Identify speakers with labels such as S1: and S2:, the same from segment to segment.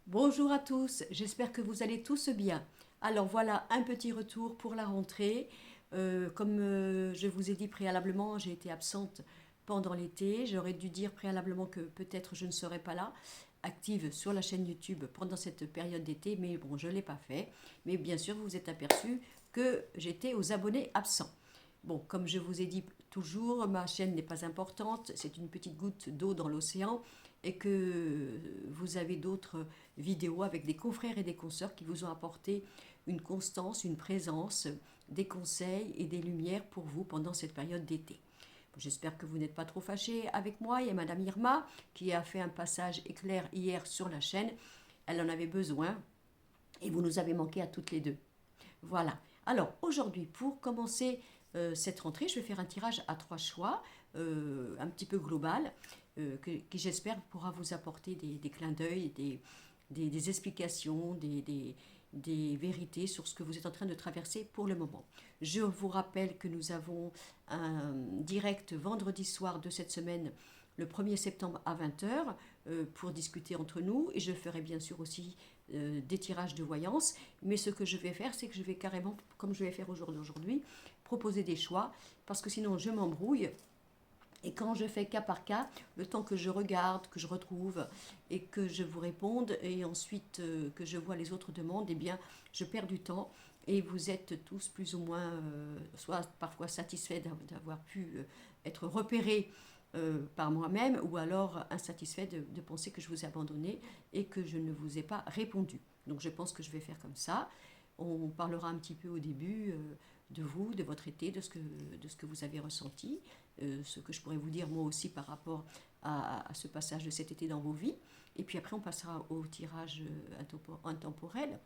S1: Bonjour à tous, j'espère que vous allez tous bien. Alors voilà un petit retour pour la rentrée. Comme je vous ai dit préalablement, j'ai été absente pendant l'été. J'aurais dû dire préalablement que peut-être je ne serais pas là, active sur la chaîne YouTube pendant cette période d'été, mais bon, je ne l'ai pas fait. Mais bien sûr, vous vous êtes aperçu que j'étais aux abonnés absents. Bon, comme je vous ai dit toujours, ma chaîne n'est pas importante, c'est une petite goutte d'eau dans l'océan et que vous avez d'autres vidéos avec des confrères et des consoeurs qui vous ont apporté une constance, une présence, des conseils et des lumières pour vous pendant cette période d'été. J'espère que vous n'êtes pas trop fâchés avec moi. Il y a Madame Irma qui a fait un passage éclair hier sur la chaîne. Elle en avait besoin et vous nous avez manqué à toutes les deux. Voilà. Alors aujourd'hui, pour commencer cette rentrée, je vais faire un tirage à 3 choix, un petit peu global, qui j'espère pourra vous apporter des clins d'œil, des explications, des vérités sur ce que vous êtes en train de traverser pour le moment. Je vous rappelle que nous avons un direct vendredi soir de cette semaine, le 1er septembre à 20 h, pour discuter entre nous. Et je ferai bien sûr aussi des tirages de voyance. Mais ce que je vais faire, c'est que je vais carrément, comme je vais faire aujourd'hui, proposer des choix, parce que sinon je m'embrouille. Et quand je fais cas par cas, le temps que je regarde, que je retrouve et que je vous réponde, et ensuite que je vois les autres demandes, eh bien, je perds du temps. Et vous êtes tous plus ou moins, soit parfois satisfaits d'avoir pu être repérés par moi-même, ou alors insatisfaits de penser que je vous ai abandonné et que je ne vous ai pas répondu. Donc je pense que je vais faire comme ça. On parlera un petit peu au début de vous, de votre été, de ce que vous avez ressenti, ce que je pourrais vous dire moi aussi par rapport à ce passage de cet été dans vos vies. Et puis après, on passera au tirage intemporel.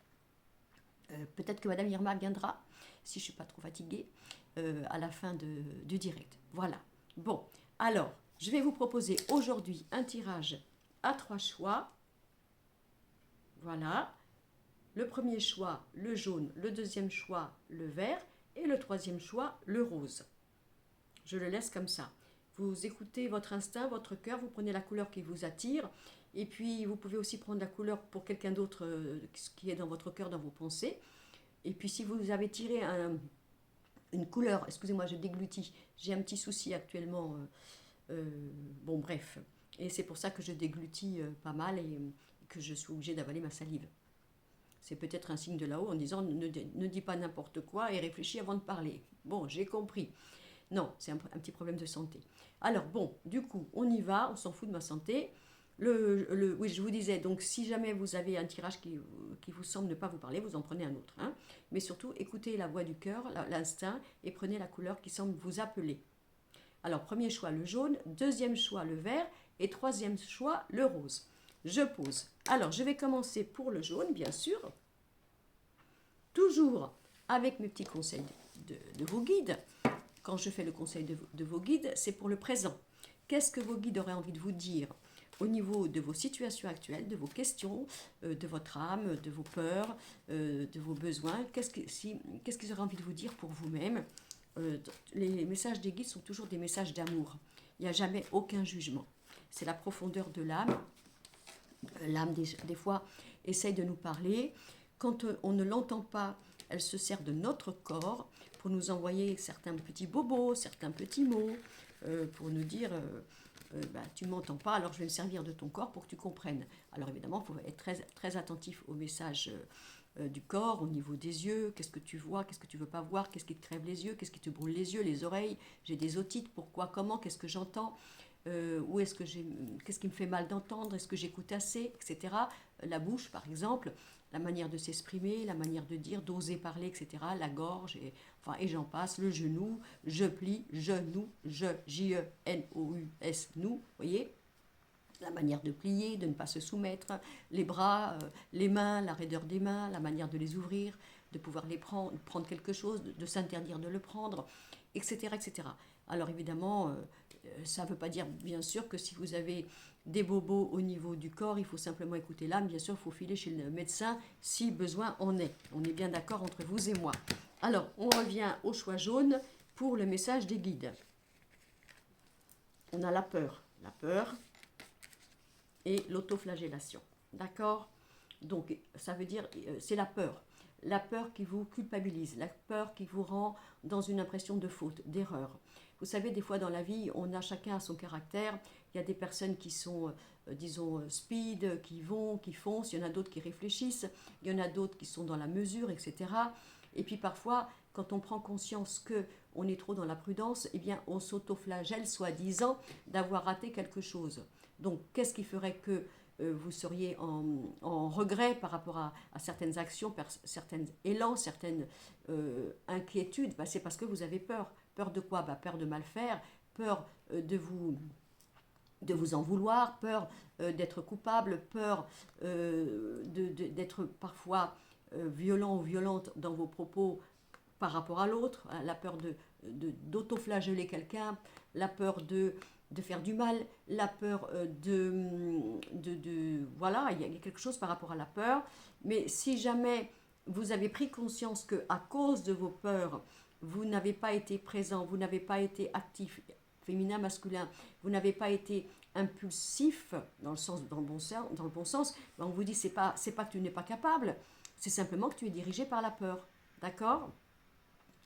S1: Peut-être que Madame Irma viendra, si je ne suis pas trop fatiguée, à la fin du direct. Voilà. Bon, alors, je vais vous proposer aujourd'hui un tirage à 3 choix. Voilà. Le premier choix, le jaune, le deuxième choix, le vert, et le troisième choix, le rose. Je le laisse comme ça. Vous écoutez votre instinct, votre cœur, vous prenez la couleur qui vous attire, et puis vous pouvez aussi prendre la couleur pour quelqu'un d'autre qui est dans votre cœur, dans vos pensées. Et puis si vous avez tiré une couleur, excusez-moi, je déglutis, j'ai un petit souci actuellement, bon bref, et c'est pour ça que je déglutis pas mal et que je suis obligée d'avaler ma salive. C'est peut-être un signe de là-haut en disant ne dis pas n'importe quoi et réfléchis avant de parler. Bon, j'ai compris. Non, c'est un petit problème de santé. Alors bon, du coup, on y va, on s'en fout de ma santé. Oui, je vous disais, donc si jamais vous avez un tirage qui vous semble ne pas vous parler, vous en prenez un autre. Hein. Mais surtout, écoutez la voix du cœur, l'instinct, et prenez la couleur qui semble vous appeler. Alors, premier choix, le jaune, deuxième choix, le vert, et troisième choix, le rose. Je pose. Alors, je vais commencer pour le jaune, bien sûr, toujours avec mes petits conseils de vos guides. Quand je fais le conseil de vos guides, c'est pour le présent. Qu'est-ce que vos guides auraient envie de vous dire au niveau de vos situations actuelles, de vos questions, de votre âme, de vos peurs, de vos besoins? Qu'est-ce qu'ils auraient envie de vous dire pour vous-même? Les messages des guides sont toujours des messages d'amour. Il n'y a jamais aucun jugement. C'est la profondeur de l'âme. L'âme, des fois, essaye de nous parler. Quand on ne l'entend pas, elle se sert de notre corps pour nous envoyer certains petits bobos, certains petits mots, pour nous dire bah, tu ne m'entends pas, alors je vais me servir de ton corps pour que tu comprennes. Alors évidemment, il faut être très, très attentif au message du corps, au niveau des yeux, qu'est-ce que tu vois, qu'est-ce que tu veux pas voir, qu'est-ce qui te crève les yeux, qu'est-ce qui te brûle les yeux, les oreilles, j'ai des otites, pourquoi, comment, qu'est-ce que j'entends, où est-ce que qu'est-ce qui me fait mal d'entendre, est-ce que j'écoute assez, etc. La bouche, par exemple, la manière de s'exprimer, la manière de dire, d'oser parler, etc. La gorge, et j'en passe, le genou, je plie, genou, J-E-N-O-U-S, nous, voyez, la manière de plier, de ne pas se soumettre, les bras, les mains, la raideur des mains, la manière de les ouvrir, de pouvoir les prendre quelque chose, de s'interdire de le prendre, etc., etc. Alors évidemment, ça ne veut pas dire bien sûr que si vous avez des bobos au niveau du corps, il faut simplement écouter l'âme. Bien sûr, il faut filer chez le médecin si besoin en est. On est bien d'accord entre vous et moi. Alors, on revient au choix jaune pour le message des guides. On a la peur et l'autoflagellation. D'accord? Donc, ça veut dire, c'est la peur. La peur qui vous culpabilise, la peur qui vous rend dans une impression de faute, d'erreur. Vous savez, des fois dans la vie, on a chacun son caractère. Il y a des personnes qui sont, disons, speed, qui vont, qui foncent. Il y en a d'autres qui réfléchissent. Il y en a d'autres qui sont dans la mesure, etc. Et puis parfois, quand on prend conscience que on est trop dans la prudence, eh bien, on s'autoflagelle, soi-disant, d'avoir raté quelque chose. Donc, qu'est-ce qui ferait que vous seriez en regret par rapport à certaines actions, certains élans, certaines inquiétudes? C'est parce que vous avez peur. Peur de quoi? Peur de mal faire, peur de vous en vouloir, peur d'être coupable, peur d'être parfois violent ou violente dans vos propos par rapport à l'autre, la peur d'autoflageller quelqu'un, la peur de faire du mal, la peur voilà, il y a quelque chose par rapport à la peur. Mais si jamais vous avez pris conscience que à cause de vos peurs, vous n'avez pas été présent, vous n'avez pas été actif, féminin, masculin, vous n'avez pas été impulsif dans le bon sens, on vous dit c'est pas que tu n'es pas capable, c'est simplement que tu es dirigé par la peur. D'accord?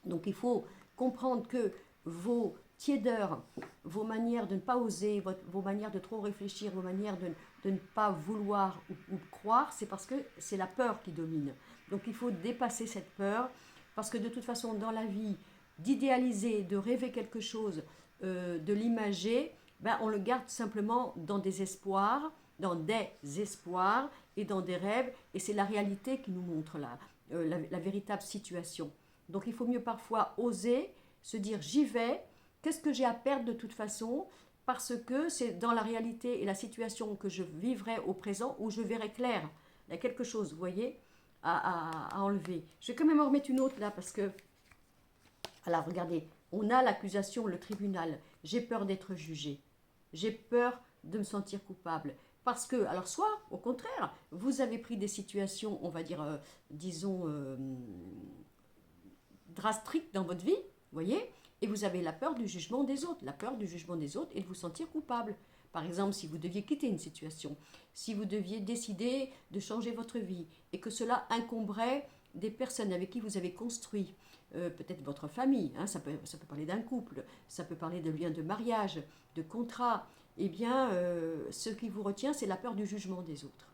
S1: Donc il faut comprendre que vos tiédeurs, vos manières de ne pas oser, vos manières de trop réfléchir, vos manières de ne pas vouloir ou croire, c'est parce que c'est la peur qui domine. Donc il faut dépasser cette peur, parce que de toute façon dans la vie, d'idéaliser, de rêver quelque chose, de l'imager, on le garde simplement dans des espoirs et dans des rêves, et c'est la réalité qui nous montre la véritable situation. Donc il faut mieux parfois oser se dire j'y vais, qu'est-ce que j'ai à perdre de toute façon, parce que c'est dans la réalité et la situation que je vivrai au présent où je verrai clair. Il y a quelque chose, vous voyez, à enlever. Je vais quand même en remettre une autre là, parce que, alors regardez, on a l'accusation, le tribunal, j'ai peur d'être jugé, j'ai peur de me sentir coupable. Parce que, alors soit, au contraire, vous avez pris des situations, on va dire, disons, drastiques dans votre vie, vous voyez, et vous avez la peur du jugement des autres, la peur du jugement des autres et de vous sentir coupable. Par exemple, si vous deviez quitter une situation, si vous deviez décider de changer votre vie et que cela incomberait des personnes avec qui vous avez construit, peut-être votre famille, ça peut parler d'un couple, ça peut parler de liens de mariage, de contrat, eh bien, ce qui vous retient, c'est la peur du jugement des autres.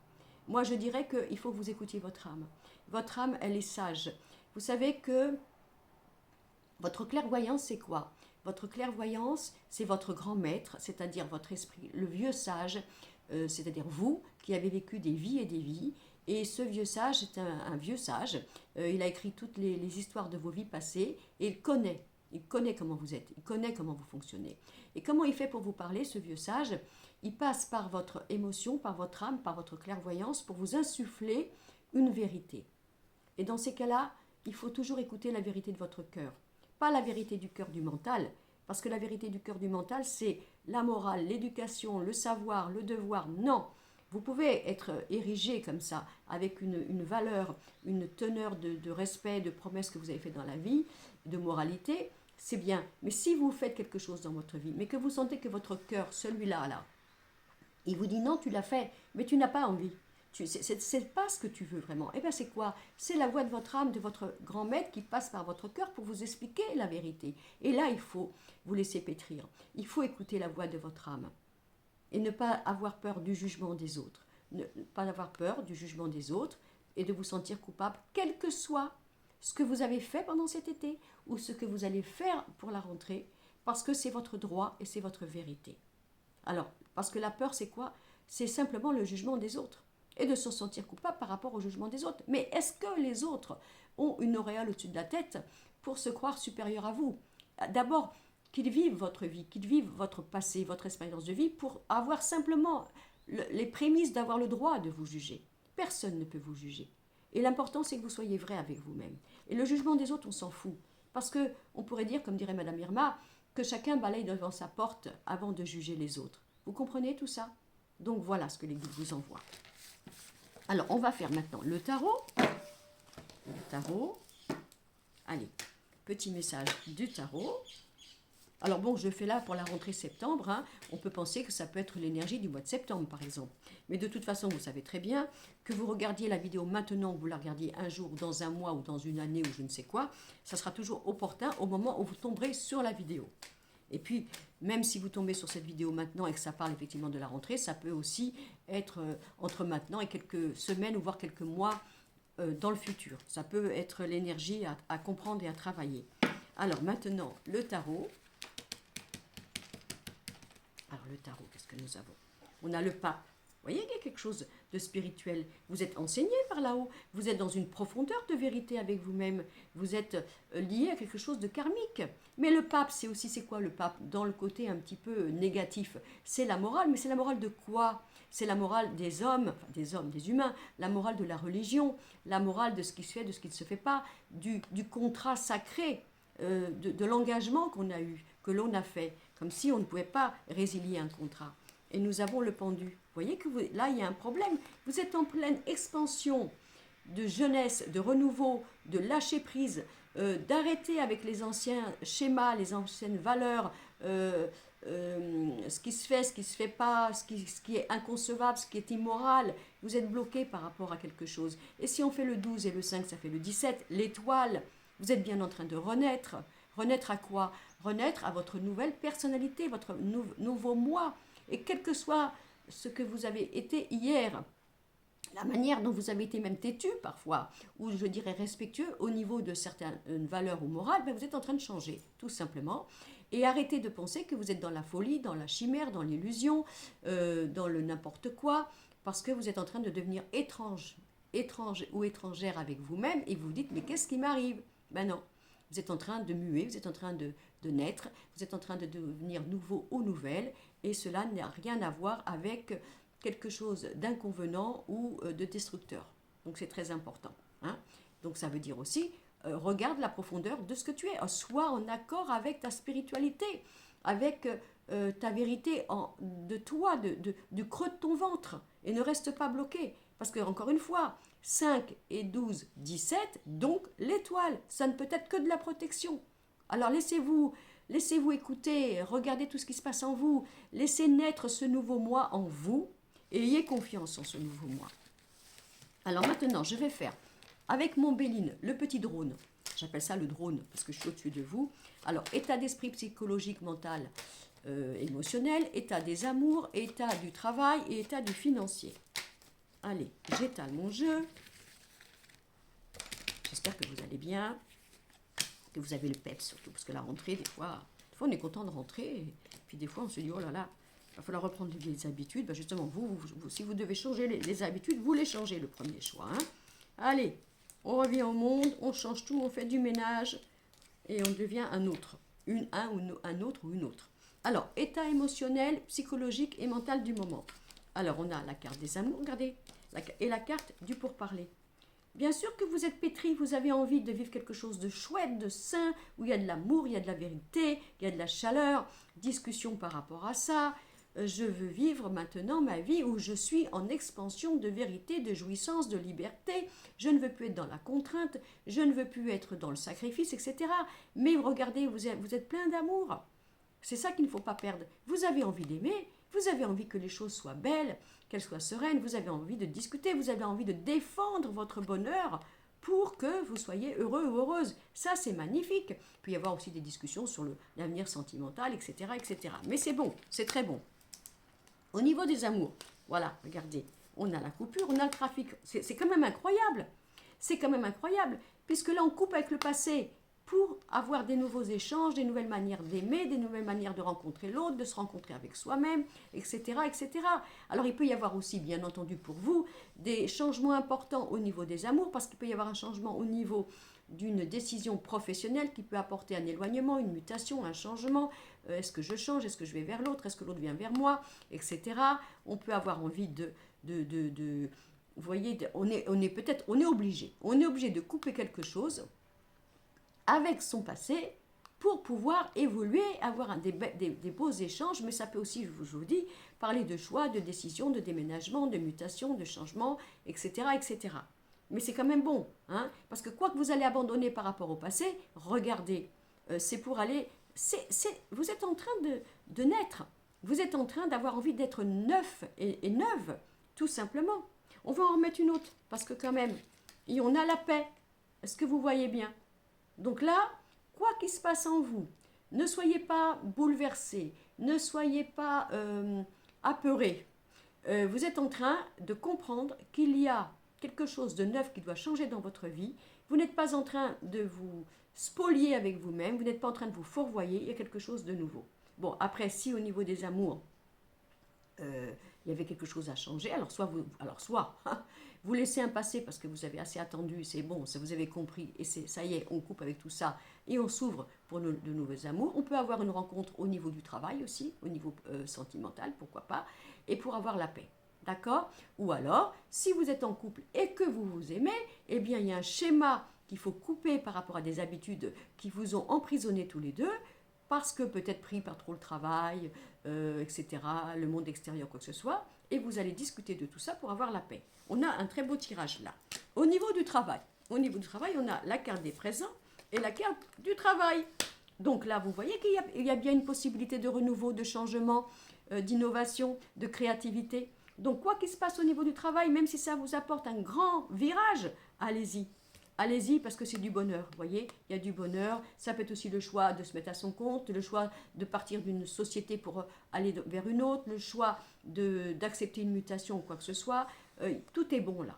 S1: Moi, je dirais qu'il faut que vous écoutiez votre âme. Votre âme, elle est sage. Vous savez que votre clairvoyance, c'est quoi? Votre clairvoyance, c'est votre grand maître, c'est-à-dire votre esprit, le vieux sage, c'est-à-dire vous qui avez vécu des vies et des vies. Et ce vieux sage est un vieux sage. Il a écrit toutes les histoires de vos vies passées et il connaît comment vous êtes, il connaît comment vous fonctionnez. Et comment il fait pour vous parler, ce vieux sage? Il passe par votre émotion, par votre âme, par votre clairvoyance pour vous insuffler une vérité. Et dans ces cas-là, il faut toujours écouter la vérité de votre cœur. Pas la vérité du cœur du mental, parce que la vérité du cœur du mental, c'est la morale, l'éducation, le savoir, le devoir. Non, vous pouvez être érigé comme ça, avec une valeur, une teneur de respect, de promesses que vous avez fait dans la vie, de moralité, c'est bien. Mais si vous faites quelque chose dans votre vie, mais que vous sentez que votre cœur, celui-là, là, il vous dit non, tu l'as fait, mais tu n'as pas envie. C'est pas ce que tu veux vraiment. Eh bien, c'est quoi? C'est la voix de votre âme, de votre grand maître qui passe par votre cœur pour vous expliquer la vérité. Et là, il faut vous laisser pétrir. Il faut écouter la voix de votre âme. Et ne pas avoir peur du jugement des autres. Ne pas avoir peur du jugement des autres et de vous sentir coupable, quel que soit ce que vous avez fait pendant cet été ou ce que vous allez faire pour la rentrée, parce que c'est votre droit et c'est votre vérité. Alors, parce que la peur, c'est quoi? C'est simplement le jugement des autres et de se sentir coupable par rapport au jugement des autres. Mais est-ce que les autres ont une auréole au-dessus de la tête pour se croire supérieurs à vous? D'abord, qu'ils vivent votre vie, qu'ils vivent votre passé, votre expérience de vie pour avoir simplement les prémices d'avoir le droit de vous juger. Personne ne peut vous juger. Et l'important, c'est que vous soyez vrai avec vous-même. Et le jugement des autres, on s'en fout. Parce que on pourrait dire, comme dirait Madame Irma, que chacun balaye devant sa porte avant de juger les autres. Vous comprenez tout ça? Donc voilà ce que les guides vous envoient. Alors, on va faire maintenant le tarot. Le tarot. Allez, petit message du tarot. Alors bon, je fais là pour la rentrée septembre, hein. On peut penser que ça peut être l'énergie du mois de septembre, par exemple. Mais de toute façon, vous savez très bien que vous regardiez la vidéo maintenant, ou vous la regardiez un jour, dans un mois, ou dans une année, ou je ne sais quoi, ça sera toujours opportun au moment où vous tomberez sur la vidéo. Et puis, même si vous tombez sur cette vidéo maintenant et que ça parle effectivement de la rentrée, ça peut aussi être entre maintenant et quelques semaines ou voire quelques mois dans le futur. Ça peut être l'énergie à comprendre et à travailler. Alors maintenant, le tarot. Alors le tarot, qu'est-ce que nous avons? On a le pape. Vous voyez qu'il y a quelque chose de spirituel. Vous êtes enseigné par là-haut. Vous êtes dans une profondeur de vérité avec vous-même. Vous êtes lié à quelque chose de karmique. Mais le pape, c'est aussi, c'est quoi le pape? Dans le côté un petit peu négatif, c'est la morale. Mais c'est la morale de quoi? C'est la morale des hommes, enfin des hommes, des humains. La morale de la religion. La morale de ce qui se fait, de ce qui ne se fait pas. Du contrat sacré, de l'engagement qu'on a eu, que l'on a fait. Comme si on ne pouvait pas résilier un contrat. Et nous avons le pendu. Vous voyez que là, il y a un problème. Vous êtes en pleine expansion de jeunesse, de renouveau, de lâcher prise, d'arrêter avec les anciens schémas, les anciennes valeurs, ce qui se fait, ce qui ne se fait pas, ce qui est inconcevable, ce qui est immoral. Vous êtes bloqué par rapport à quelque chose. Et si on fait le 12 et le 5, ça fait le 17, l'étoile, vous êtes bien en train de renaître. Renaître à quoi? Renaître à votre nouvelle personnalité, votre nouveau moi. Et quel que soit ce que vous avez été hier, la manière dont vous avez été même têtu parfois, ou je dirais respectueux au niveau de certaines valeurs ou morales, ben vous êtes en train de changer, tout simplement. Et arrêtez de penser que vous êtes dans la folie, dans la chimère, dans l'illusion, dans le n'importe quoi, parce que vous êtes en train de devenir étrange ou étrangère avec vous-même, et vous vous dites, mais qu'est-ce qui m'arrive? Ben non, vous êtes en train de muer, vous êtes en train de naître, vous êtes en train de devenir nouveau ou nouvelle, et cela n'a rien à voir avec quelque chose d'inconvenant ou de destructeur. Donc c'est très important. Hein. Donc ça veut dire aussi, regarde la profondeur de ce que tu es, sois en accord avec ta spiritualité, avec ta vérité de toi, du creux de ton ventre, et ne reste pas bloqué. Parce que, encore une fois, 5 et 12, 17, donc l'étoile, ça ne peut être que de la protection. Alors laissez-vous écouter, regardez tout ce qui se passe en vous, laissez naître ce nouveau moi en vous, et ayez confiance en ce nouveau moi. Alors maintenant, je vais faire, avec mon Béline, le petit drone, j'appelle ça le drone, parce que je suis au-dessus de vous. Alors, état d'esprit psychologique, mental, émotionnel, état des amours, état du travail et état du financier. Allez, j'étale mon jeu. J'espère que vous allez bien, que vous avez le peps surtout, parce que la rentrée, des fois on est content de rentrer, et puis des fois on se dit, oh là là, il va falloir reprendre les vieilles habitudes. Ben justement, vous, si vous devez changer les habitudes, vous les changez, le premier choix. Hein. Allez, on revient au monde, on change tout, on fait du ménage, et on devient un autre, un autre ou une autre. Alors, état émotionnel, psychologique et mental du moment. Alors, on a la carte des amours, regardez, et la carte du pourparler. Bien sûr que vous êtes pétri, vous avez envie de vivre quelque chose de chouette, de sain, où il y a de l'amour, il y a de la vérité, il y a de la chaleur, discussion par rapport à ça. Je veux vivre maintenant ma vie où je suis en expansion de vérité, de jouissance, de liberté. Je ne veux plus être dans la contrainte, je ne veux plus être dans le sacrifice, etc. Mais regardez, vous êtes plein d'amour. C'est ça qu'il ne faut pas perdre. Vous avez envie d'aimer, vous avez envie que les choses soient belles, qu'elles soient sereines, vous avez envie de discuter, vous avez envie de défendre votre bonheur pour que vous soyez heureux ou heureuse. Ça, c'est magnifique. Il peut y avoir aussi des discussions sur l'avenir sentimental, etc., etc. Mais c'est bon, c'est très bon. Au niveau des amours, voilà, regardez, on a la coupure, on a le trafic. C'est quand même incroyable. C'est quand même incroyable, puisque là, on coupe avec le passé pour avoir des nouveaux échanges, des nouvelles manières d'aimer, des nouvelles manières de rencontrer l'autre, de se rencontrer avec soi-même, etc., etc. Alors, il peut y avoir aussi, bien entendu, pour vous, des changements importants au niveau des amours, parce qu'il peut y avoir un changement au niveau d'une décision professionnelle qui peut apporter un éloignement, une mutation, un changement. Est-ce que je change? Est-ce que je vais vers l'autre? Est-ce que l'autre vient vers moi? Etc. On peut avoir envie vous voyez, on est obligé. On est obligé de couper quelque chose avec son passé pour pouvoir évoluer, avoir des beaux échanges, mais ça peut aussi, je vous dis, parler de choix, de décision, de déménagement, de mutation, de changement, etc., etc. Mais c'est quand même bon, hein, parce que quoi que vous allez abandonner par rapport au passé, regardez, c'est pour aller vous êtes en train de naître. Vous êtes en train d'avoir envie d'être neuf et neuve, tout simplement. On va en remettre une autre, parce que quand même, et on a la paix. Est-ce que vous voyez bien? Donc là, quoi qu'il se passe en vous, ne soyez pas bouleversés, ne soyez pas apeurés. Vous êtes en train de comprendre qu'il y a quelque chose de neuf qui doit changer dans votre vie. Vous n'êtes pas en train de vous spolier avec vous-même, vous n'êtes pas en train de vous fourvoyer, il y a quelque chose de nouveau. Bon, après, si au niveau des amours, il y avait quelque chose à changer, alors soit vous laissez un passé parce que vous avez assez attendu, c'est bon, ça vous avez compris, et ça y est, on coupe avec tout ça, et on s'ouvre pour de nouveaux amours. On peut avoir une rencontre au niveau du travail aussi, au niveau sentimental, pourquoi pas, et pour avoir la paix. D'accord? Ou alors, si vous êtes en couple et que vous vous aimez, eh bien, il y a un schéma qu'il faut couper par rapport à des habitudes qui vous ont emprisonné tous les deux, parce que peut-être pris par trop le travail, etc., le monde extérieur, quoi que ce soit, et vous allez discuter de tout ça pour avoir la paix. On a un très beau tirage là. Au niveau du travail, on a la carte des présents et la carte du travail. Donc là, vous voyez qu'il y a bien une possibilité de renouveau, de changement, d'innovation, de créativité. Donc quoi qu'il se passe au niveau du travail, même si ça vous apporte un grand virage, allez-y. Allez-y parce que c'est du bonheur, vous voyez, il y a du bonheur. Ça peut être aussi le choix de se mettre à son compte, le choix de partir d'une société pour aller vers une autre, le choix d'accepter une mutation ou quoi que ce soit. Tout est bon là.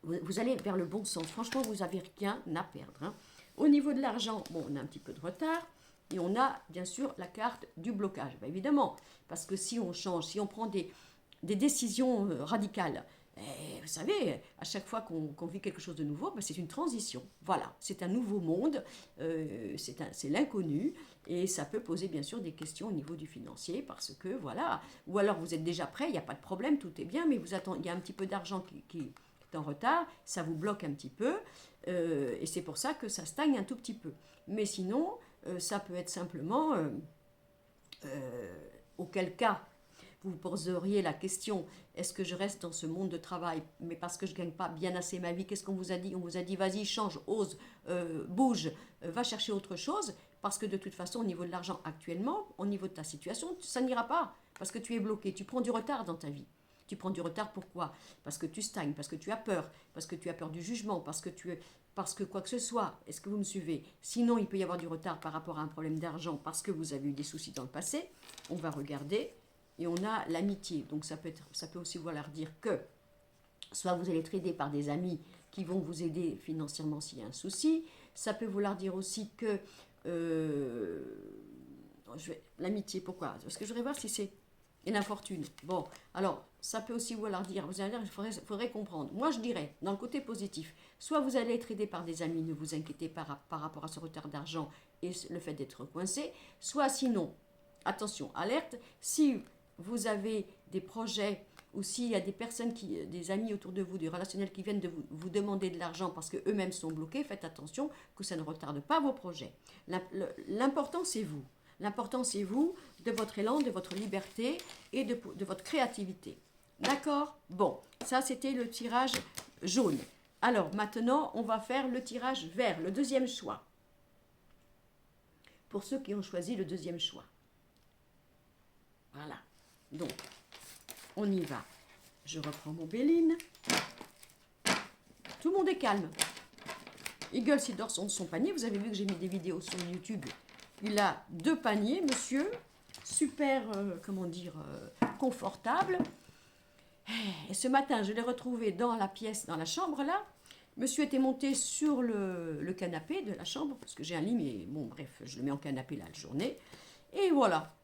S1: Vous allez vers le bon sens. Franchement, vous n'avez rien à perdre. Hein. Au niveau de l'argent, bon, on a un petit peu de retard. Et on a bien sûr la carte du blocage. Ben, évidemment, parce que si on change, si on prend des décisions radicales, vous savez, à chaque fois qu'on vit quelque chose de nouveau, ben c'est une transition. Voilà, c'est un nouveau monde, c'est l'inconnu, et ça peut poser bien sûr des questions au niveau du financier, parce que voilà, ou alors vous êtes déjà prêt, il n'y a pas de problème, tout est bien, mais il y a un petit peu d'argent qui est en retard, ça vous bloque un petit peu, et c'est pour ça que ça stagne un tout petit peu. Mais sinon, ça peut être simplement, auquel cas, vous poseriez la question, est-ce que je reste dans ce monde de travail, mais parce que je ne gagne pas bien assez ma vie, qu'est-ce qu'on vous a dit? On vous a dit, vas-y, change, ose, bouge, va chercher autre chose, parce que de toute façon, au niveau de l'argent actuellement, au niveau de ta situation, ça n'ira pas, parce que tu es bloqué, tu prends du retard dans ta vie. Tu prends du retard, pourquoi? Parce que tu stagnes, parce que tu as peur du jugement, parce que quoi que ce soit, est-ce que vous me suivez? Sinon, il peut y avoir du retard par rapport à un problème d'argent, parce que vous avez eu des soucis dans le passé. On va regarder. Et on a l'amitié, donc ça peut aussi vouloir dire que soit vous allez être aidé par des amis qui vont vous aider financièrement s'il y a un souci, ça peut vouloir dire aussi que l'amitié, pourquoi? Parce que je voudrais voir si c'est une infortune. Bon, alors ça peut aussi vouloir dire, vous allez dire, il faudrait comprendre. Moi je dirais, dans le côté positif, soit vous allez être aidé par des amis, ne vous inquiétez pas par rapport à ce retard d'argent et le fait d'être coincé, soit sinon, attention, alerte, si vous avez des projets ou s'il y a des personnes, des amis autour de vous, des relationnels qui viennent de vous demander de l'argent parce qu'eux-mêmes sont bloqués, faites attention que ça ne retarde pas vos projets. L'important, c'est vous. L'important, c'est vous, de votre élan, de votre liberté et de votre créativité. D'accord? Bon, ça, c'était le tirage jaune. Alors, maintenant, on va faire le tirage vert, le deuxième choix. Pour ceux qui ont choisi le deuxième choix. Voilà. Donc, on y va. Je reprends mon Béline. Tout le monde est calme. Eagle, il dort son panier. Vous avez vu que j'ai mis des vidéos sur YouTube. Il a 2 paniers, monsieur. Super, confortable. Et ce matin, je l'ai retrouvé dans la pièce, dans la chambre, là. Monsieur était monté sur le canapé de la chambre, parce que j'ai un lit, mais bon, bref, je le mets en canapé, là, la journée. Et voilà.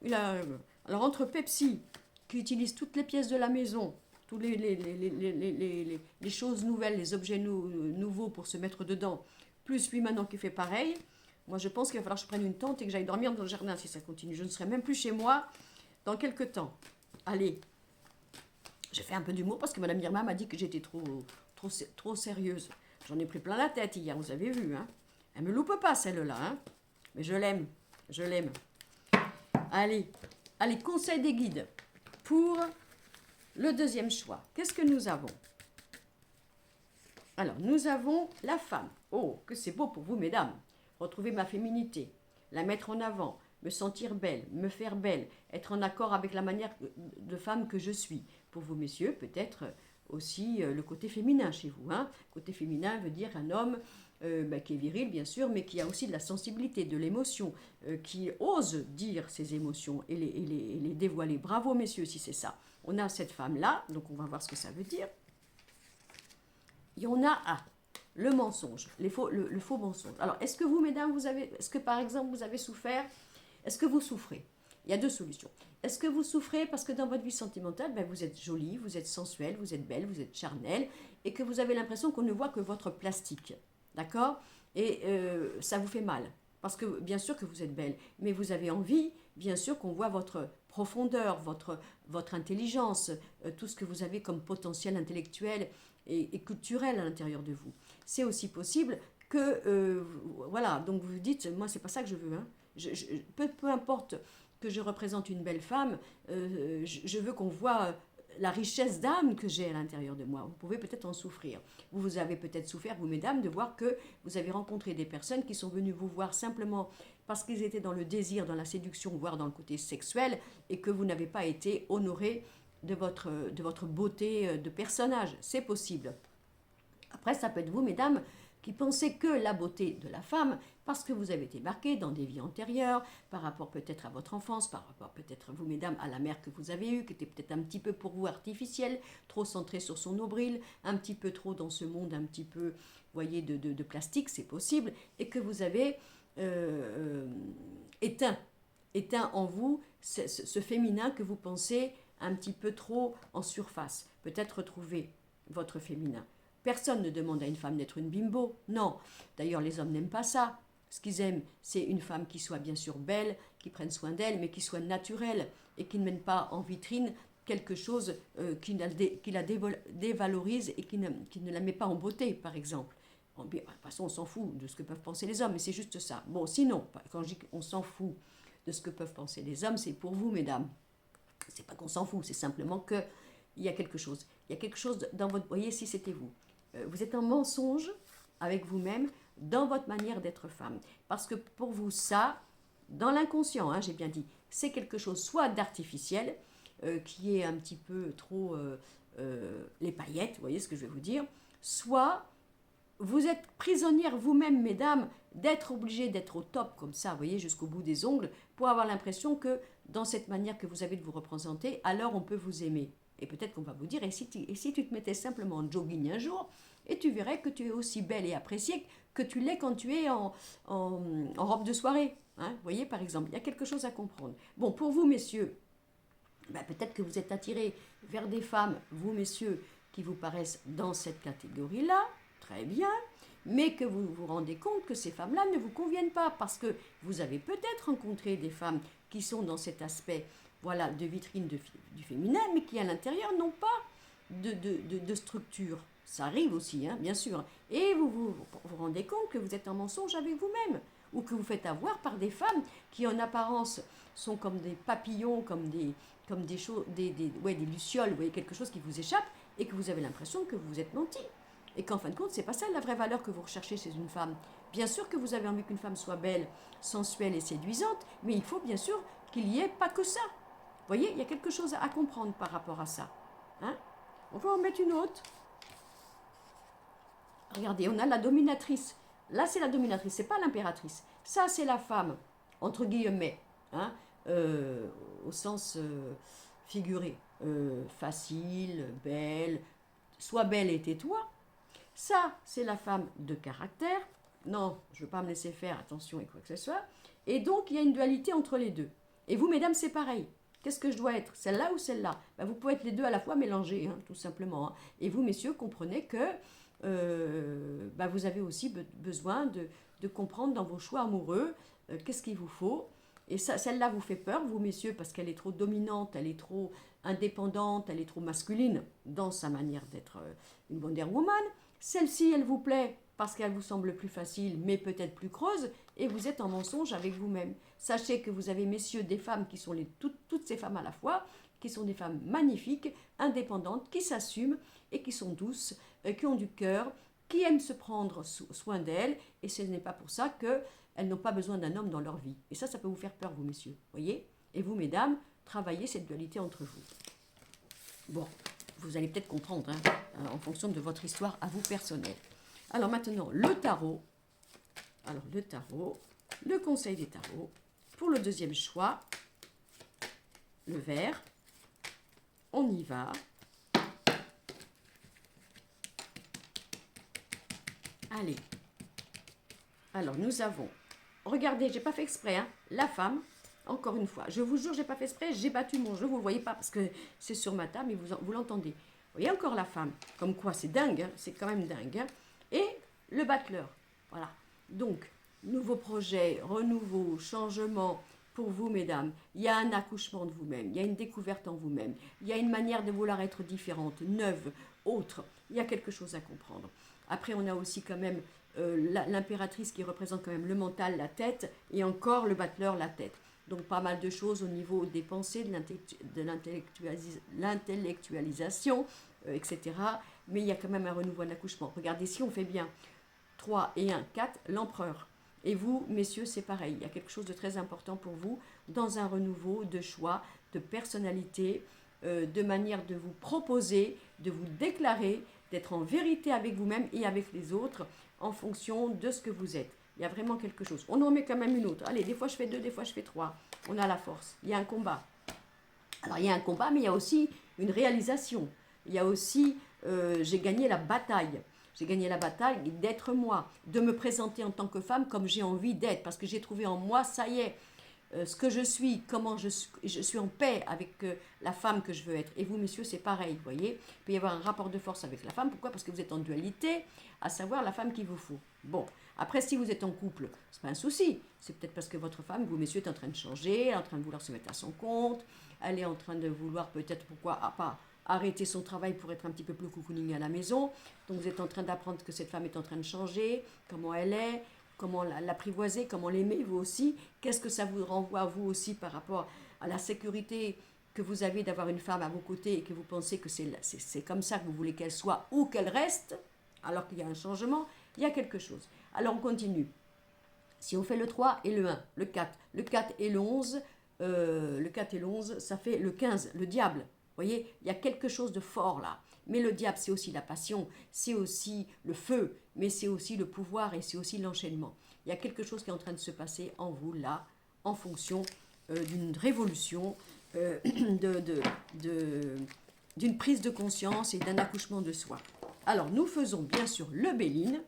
S1: Alors, entre Pepsi, qui utilise toutes les pièces de la maison, toutes les choses nouvelles, les objets nouveaux pour se mettre dedans, plus lui maintenant qui fait pareil, moi je pense qu'il va falloir que je prenne une tente et que j'aille dormir dans le jardin si ça continue. Je ne serai même plus chez moi dans quelques temps. Allez, j'ai fait un peu d'humour parce que Madame Irma m'a dit que j'étais trop sérieuse. J'en ai pris plein la tête hier, vous avez vu. Hein. Elle me loupe pas celle-là, hein. Mais je l'aime, je l'aime. Allez, conseil des guides. Pour le deuxième choix, qu'est-ce que nous avons? Alors, nous avons la femme. Oh, que c'est beau pour vous, mesdames. Retrouvez ma féminité. la mettre en avant, me sentir belle, me faire belle, être en accord avec la manière de femme que je suis. Pour vous, messieurs, peut-être aussi le côté féminin chez vous. Hein. Côté féminin veut dire un homme qui est viril, bien sûr, mais qui a aussi de la sensibilité, de l'émotion, qui ose dire ses émotions et les dévoiler. Bravo, messieurs, si c'est ça. On a cette femme-là, donc on va voir ce que ça veut dire. Et on a le mensonge, le faux mensonge. Alors, est-ce que vous, mesdames, est-ce que par exemple vous avez souffert? Est-ce que vous souffrez? Il y a deux solutions. Est-ce que vous souffrez parce que dans votre vie sentimentale, vous êtes jolie, vous êtes sensuelle, vous êtes belle, vous êtes charnelle, et que vous avez l'impression qu'on ne voit que votre plastique, d'accord? Et ça vous fait mal, parce que bien sûr que vous êtes belle, mais vous avez envie, bien sûr, qu'on voit votre profondeur, votre intelligence, tout ce que vous avez comme potentiel intellectuel et culturel à l'intérieur de vous. C'est aussi possible que, voilà, donc vous vous dites, moi c'est pas ça que je veux, hein. Peu importe que je représente une belle femme, je veux qu'on voit la richesse d'âme que j'ai à l'intérieur de moi. Vous pouvez peut-être en souffrir. Vous avez peut-être souffert, vous mesdames, de voir que vous avez rencontré des personnes qui sont venues vous voir simplement parce qu'ils étaient dans le désir, dans la séduction, voire dans le côté sexuel, et que vous n'avez pas été honoré de votre beauté de personnage. C'est possible. Après, ça peut être vous, mesdames, qui pensez que la beauté de la femme, parce que vous avez été marqué dans des vies antérieures, par rapport peut-être à votre enfance, par rapport peut-être vous, mesdames, à la mère que vous avez eue, qui était peut-être un petit peu pour vous artificielle, trop centrée sur son nombril, un petit peu trop dans ce monde un petit peu, voyez, de plastique, c'est possible, et que vous avez éteint en vous ce féminin que vous pensez un petit peu trop en surface. Peut-être retrouver votre féminin. Personne ne demande à une femme d'être une bimbo, non. D'ailleurs, les hommes n'aiment pas ça. Ce qu'ils aiment, c'est une femme qui soit bien sûr belle, qui prenne soin d'elle, mais qui soit naturelle et qui ne mène pas en vitrine quelque chose qui la dévalorise et qui ne la met pas en beauté, par exemple. De toute façon, on s'en fout de ce que peuvent penser les hommes, mais c'est juste ça. Bon, sinon, quand je dis qu'on s'en fout de ce que peuvent penser les hommes, c'est pour vous, mesdames. C'est pas qu'on s'en fout, c'est simplement qu'il y a quelque chose. Il y a quelque chose dans votre... Voyez, si c'était vous. Vous êtes en mensonge avec vous-même dans votre manière d'être femme. Parce que pour vous, ça, dans l'inconscient, hein, j'ai bien dit, c'est quelque chose soit d'artificiel, qui est un petit peu trop les paillettes, vous voyez ce que je vais vous dire, soit vous êtes prisonnière vous-même, mesdames, d'être obligée d'être au top comme ça, vous voyez, jusqu'au bout des ongles, pour avoir l'impression que dans cette manière que vous avez de vous représenter, alors on peut vous aimer. Et peut-être qu'on va vous dire, et si tu te mettais simplement en jogging un jour, et tu verrais que tu es aussi belle et appréciée que tu l'es quand tu es en robe de soirée. Hein, vous voyez, par exemple, il y a quelque chose à comprendre. Bon, pour vous, messieurs, peut-être que vous êtes attirés vers des femmes, vous, messieurs, qui vous paraissent dans cette catégorie-là, très bien, mais que vous vous rendez compte que ces femmes-là ne vous conviennent pas, parce que vous avez peut-être rencontré des femmes qui sont dans cet aspect, voilà, de vitrine du féminin, mais qui à l'intérieur n'ont pas de structure. Ça arrive aussi, hein, bien sûr. Et vous rendez compte que vous êtes en mensonge avec vous-même, ou que vous faites avoir par des femmes qui en apparence sont comme des papillons, comme des choses, des lucioles, vous voyez, quelque chose qui vous échappe, et que vous avez l'impression que vous êtes menti. Et qu'en fin de compte, c'est pas ça la vraie valeur que vous recherchez chez une femme. Bien sûr que vous avez envie qu'une femme soit belle, sensuelle et séduisante, mais il faut bien sûr qu'il n'y ait pas que ça. Vous voyez, il y a quelque chose à comprendre par rapport à ça. Hein? On va en mettre une autre. Regardez, on a la dominatrice. Là, c'est la dominatrice, c'est pas l'impératrice. Ça, c'est la femme, entre guillemets, hein, au sens figuré. Facile, belle, sois belle et tais-toi. Ça, c'est la femme de caractère. Non, je ne veux pas me laisser faire, attention et quoi que ce soit. Et donc, il y a une dualité entre les deux. Et vous, mesdames, c'est pareil. Qu'est-ce que je dois être? Celle-là ou celle-là? Vous pouvez être les deux à la fois mélangés, hein, tout simplement. Hein. Et vous, messieurs, comprenez que vous avez aussi besoin de comprendre dans vos choix amoureux qu'est-ce qu'il vous faut. Et ça, celle-là vous fait peur, vous, messieurs, parce qu'elle est trop dominante, elle est trop indépendante, elle est trop masculine dans sa manière d'être une Wonder Woman. Celle-ci, elle vous plaît parce qu'elle vous semble plus facile, mais peut-être plus creuse, et vous êtes en mensonge avec vous-même. Sachez que vous avez, messieurs, des femmes qui sont toutes ces femmes à la fois, qui sont des femmes magnifiques, indépendantes, qui s'assument et qui sont douces, qui ont du cœur, qui aiment se prendre soin d'elles, et ce n'est pas pour ça que elles n'ont pas besoin d'un homme dans leur vie. Et ça peut vous faire peur, vous, messieurs. Voyez? Et vous, mesdames, travaillez cette dualité entre vous. Bon, vous allez peut-être comprendre, hein, en fonction de votre histoire à vous personnelle. Alors maintenant, le tarot. Alors, le tarot, le conseil des tarots. Pour le deuxième choix, le vert. On y va. Allez. Alors, nous avons, regardez, j'ai pas fait exprès, hein, la femme, encore une fois, je vous jure, j'ai pas fait exprès, j'ai battu mon jeu, vous le voyez pas parce que c'est sur ma table et vous l'entendez. Vous voyez encore la femme, comme quoi c'est dingue, hein, c'est quand même dingue. Hein, et le battleur, voilà. Donc, nouveau projet, renouveau, changement pour vous, mesdames. Il y a un accouchement de vous-même, il y a une découverte en vous-même, il y a une manière de vouloir être différente, neuve, autre. Il y a quelque chose à comprendre. Après, on a aussi quand même l'impératrice qui représente quand même le mental, la tête, et encore le battleur, la tête. Donc pas mal de choses au niveau des pensées, de l'intellectualisation, etc. Mais il y a quand même un renouveau, un accouchement. Regardez, si on fait bien 3 et 1, 4, l'empereur. Et vous, messieurs, c'est pareil. Il y a quelque chose de très important pour vous dans un renouveau de choix, de personnalité, de manière de vous proposer, de vous déclarer, d'être en vérité avec vous-même et avec les autres en fonction de ce que vous êtes. Il y a vraiment quelque chose. On en met quand même une autre. Allez, des fois je fais 2, des fois je fais 3. On a la force. Il y a un combat. Alors il y a un combat, mais il y a aussi une réalisation. Il y a aussi, j'ai gagné la bataille. J'ai gagné la bataille d'être moi, de me présenter en tant que femme comme j'ai envie d'être, parce que j'ai trouvé en moi, ça y est, ce que je suis, comment je suis en paix avec la femme que je veux être. Et vous, messieurs, c'est pareil, vous voyez. Il peut y avoir un rapport de force avec la femme. Pourquoi? Parce que vous êtes en dualité, à savoir la femme qu'il vous faut. Bon, après, si vous êtes en couple, c'est pas un souci. C'est peut-être parce que votre femme, vous, messieurs, êtes en train de changer, elle est en train de vouloir se mettre à son compte, elle est en train de vouloir peut-être, pourquoi pas arrêter son travail pour être un petit peu plus cocooning à la maison. Donc vous êtes en train d'apprendre que cette femme est en train de changer, comment elle est, comment l'apprivoiser, comment l'aimer, vous aussi. Qu'est-ce que ça vous renvoie, vous aussi, par rapport à la sécurité que vous avez d'avoir une femme à vos côtés et que vous pensez que c'est comme ça que vous voulez qu'elle soit ou qu'elle reste, alors qu'il y a un changement, il y a quelque chose. Alors on continue. Si on fait le 3 et le 1, le 4 et le 11, le 4 et le 11, ça fait le 15, le diable. Vous voyez, il y a quelque chose de fort là. Mais le diable, c'est aussi la passion, c'est aussi le feu, mais c'est aussi le pouvoir et c'est aussi l'enchaînement. Il y a quelque chose qui est en train de se passer en vous là, en fonction d'une révolution, d'une prise de conscience et d'un accouchement de soi. Alors, nous faisons bien sûr le Béline,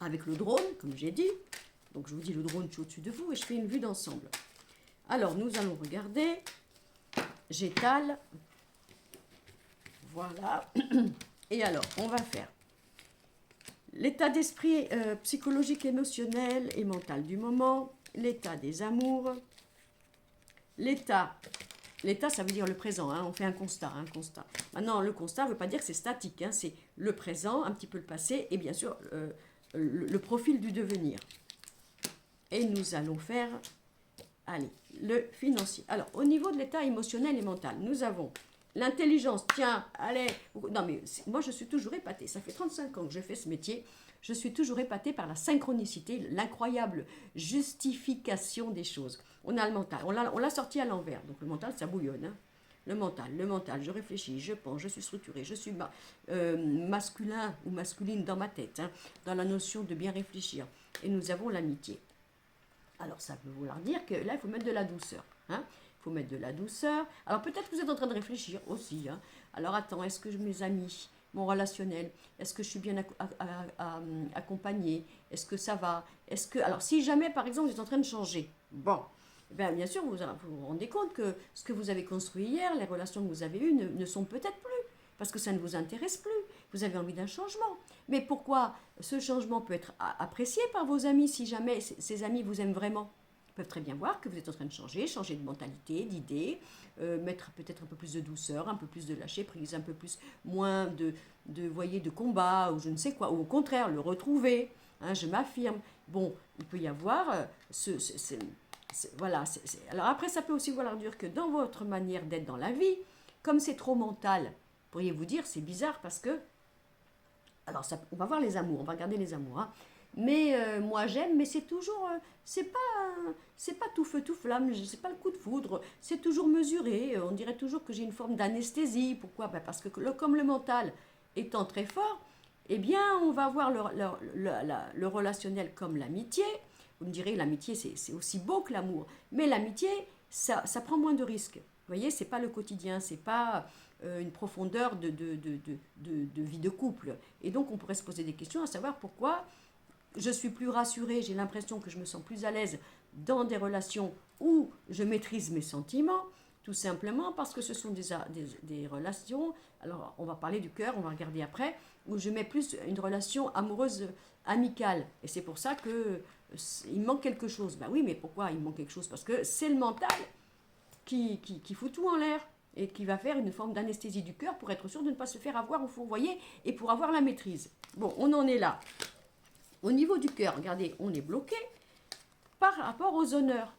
S1: avec le drone, comme j'ai dit. Donc, je vous dis, le drone, je suis au-dessus de vous et je fais une vue d'ensemble. Alors, nous allons regarder. J'étale. Voilà. Et alors, on va faire l'état d'esprit psychologique, émotionnel et mental du moment, l'état des amours, l'état, ça veut dire le présent, hein, on fait un constat. Maintenant, le constat ne veut pas dire que c'est statique, hein, c'est le présent, un petit peu le passé et bien sûr le profil du devenir. Et nous allons faire, allez, le financier. Alors, au niveau de l'état émotionnel et mental, nous avons l'intelligence. Tiens, allez. Non, mais moi, je suis toujours épatée. Ça fait 35 ans que je fais ce métier. Je suis toujours épatée par la synchronicité, l'incroyable justification des choses. On a le mental. On l'a sorti à l'envers. Donc, le mental, ça bouillonne. Hein. Le mental, je réfléchis, je pense, je suis structurée, je suis masculin ou masculine dans ma tête, hein, dans la notion de bien réfléchir. Et nous avons l'amitié. Alors, ça peut vouloir dire que là, il faut mettre de la douceur. Hein. Il faut mettre de la douceur. Alors, peut-être que vous êtes en train de réfléchir aussi. Hein. Alors, attends, est-ce que mes amis, mon relationnel, est-ce que je suis bien accompagnée? Est-ce que ça va? Alors, si jamais, par exemple, vous êtes en train de changer, bon, ben, bien sûr, vous vous rendez compte que ce que vous avez construit hier, les relations que vous avez eues ne sont peut-être plus, parce que ça ne vous intéresse plus. Vous avez envie d'un changement. Mais pourquoi ce changement peut être apprécié par vos amis si jamais ces amis vous aiment vraiment? Ils peuvent très bien voir que vous êtes en train de changer de mentalité, d'idées, mettre peut-être un peu plus de douceur, un peu plus de lâcher prise, un peu plus moins de combat ou je ne sais quoi, ou au contraire, le retrouver, hein, je m'affirme. Bon, il peut y avoir voilà. Alors après, ça peut aussi vouloir dire que dans votre manière d'être dans la vie, comme c'est trop mental, pourriez-vous dire, c'est bizarre parce que... Alors, on va voir les amours, on va regarder les amours. Hein. mais moi j'aime, mais c'est toujours, c'est pas tout feu tout flamme, c'est pas le coup de foudre, c'est toujours mesuré. On dirait toujours que j'ai une forme d'anesthésie. Pourquoi? Ben parce que comme le mental étant très fort, eh bien on va voir le relationnel comme l'amitié. Vous me direz, l'amitié c'est aussi beau que l'amour, mais l'amitié ça prend moins de risques. Vous voyez, c'est pas le quotidien, c'est pas une profondeur de vie de couple. Et donc on pourrait se poser des questions à savoir pourquoi je suis plus rassurée, j'ai l'impression que je me sens plus à l'aise dans des relations où je maîtrise mes sentiments, tout simplement parce que ce sont des relations, alors on va parler du cœur, on va regarder après, où je mets plus une relation amoureuse amicale. Et c'est pour ça que il manque quelque chose. Ben oui, mais pourquoi il manque quelque chose? Parce que c'est le mental qui fout tout en l'air et qui va faire une forme d'anesthésie du cœur pour être sûr de ne pas se faire avoir au fourvoyer et pour avoir la maîtrise. Bon, on en est là. Au niveau du cœur, regardez, on est bloqué par rapport aux honneurs.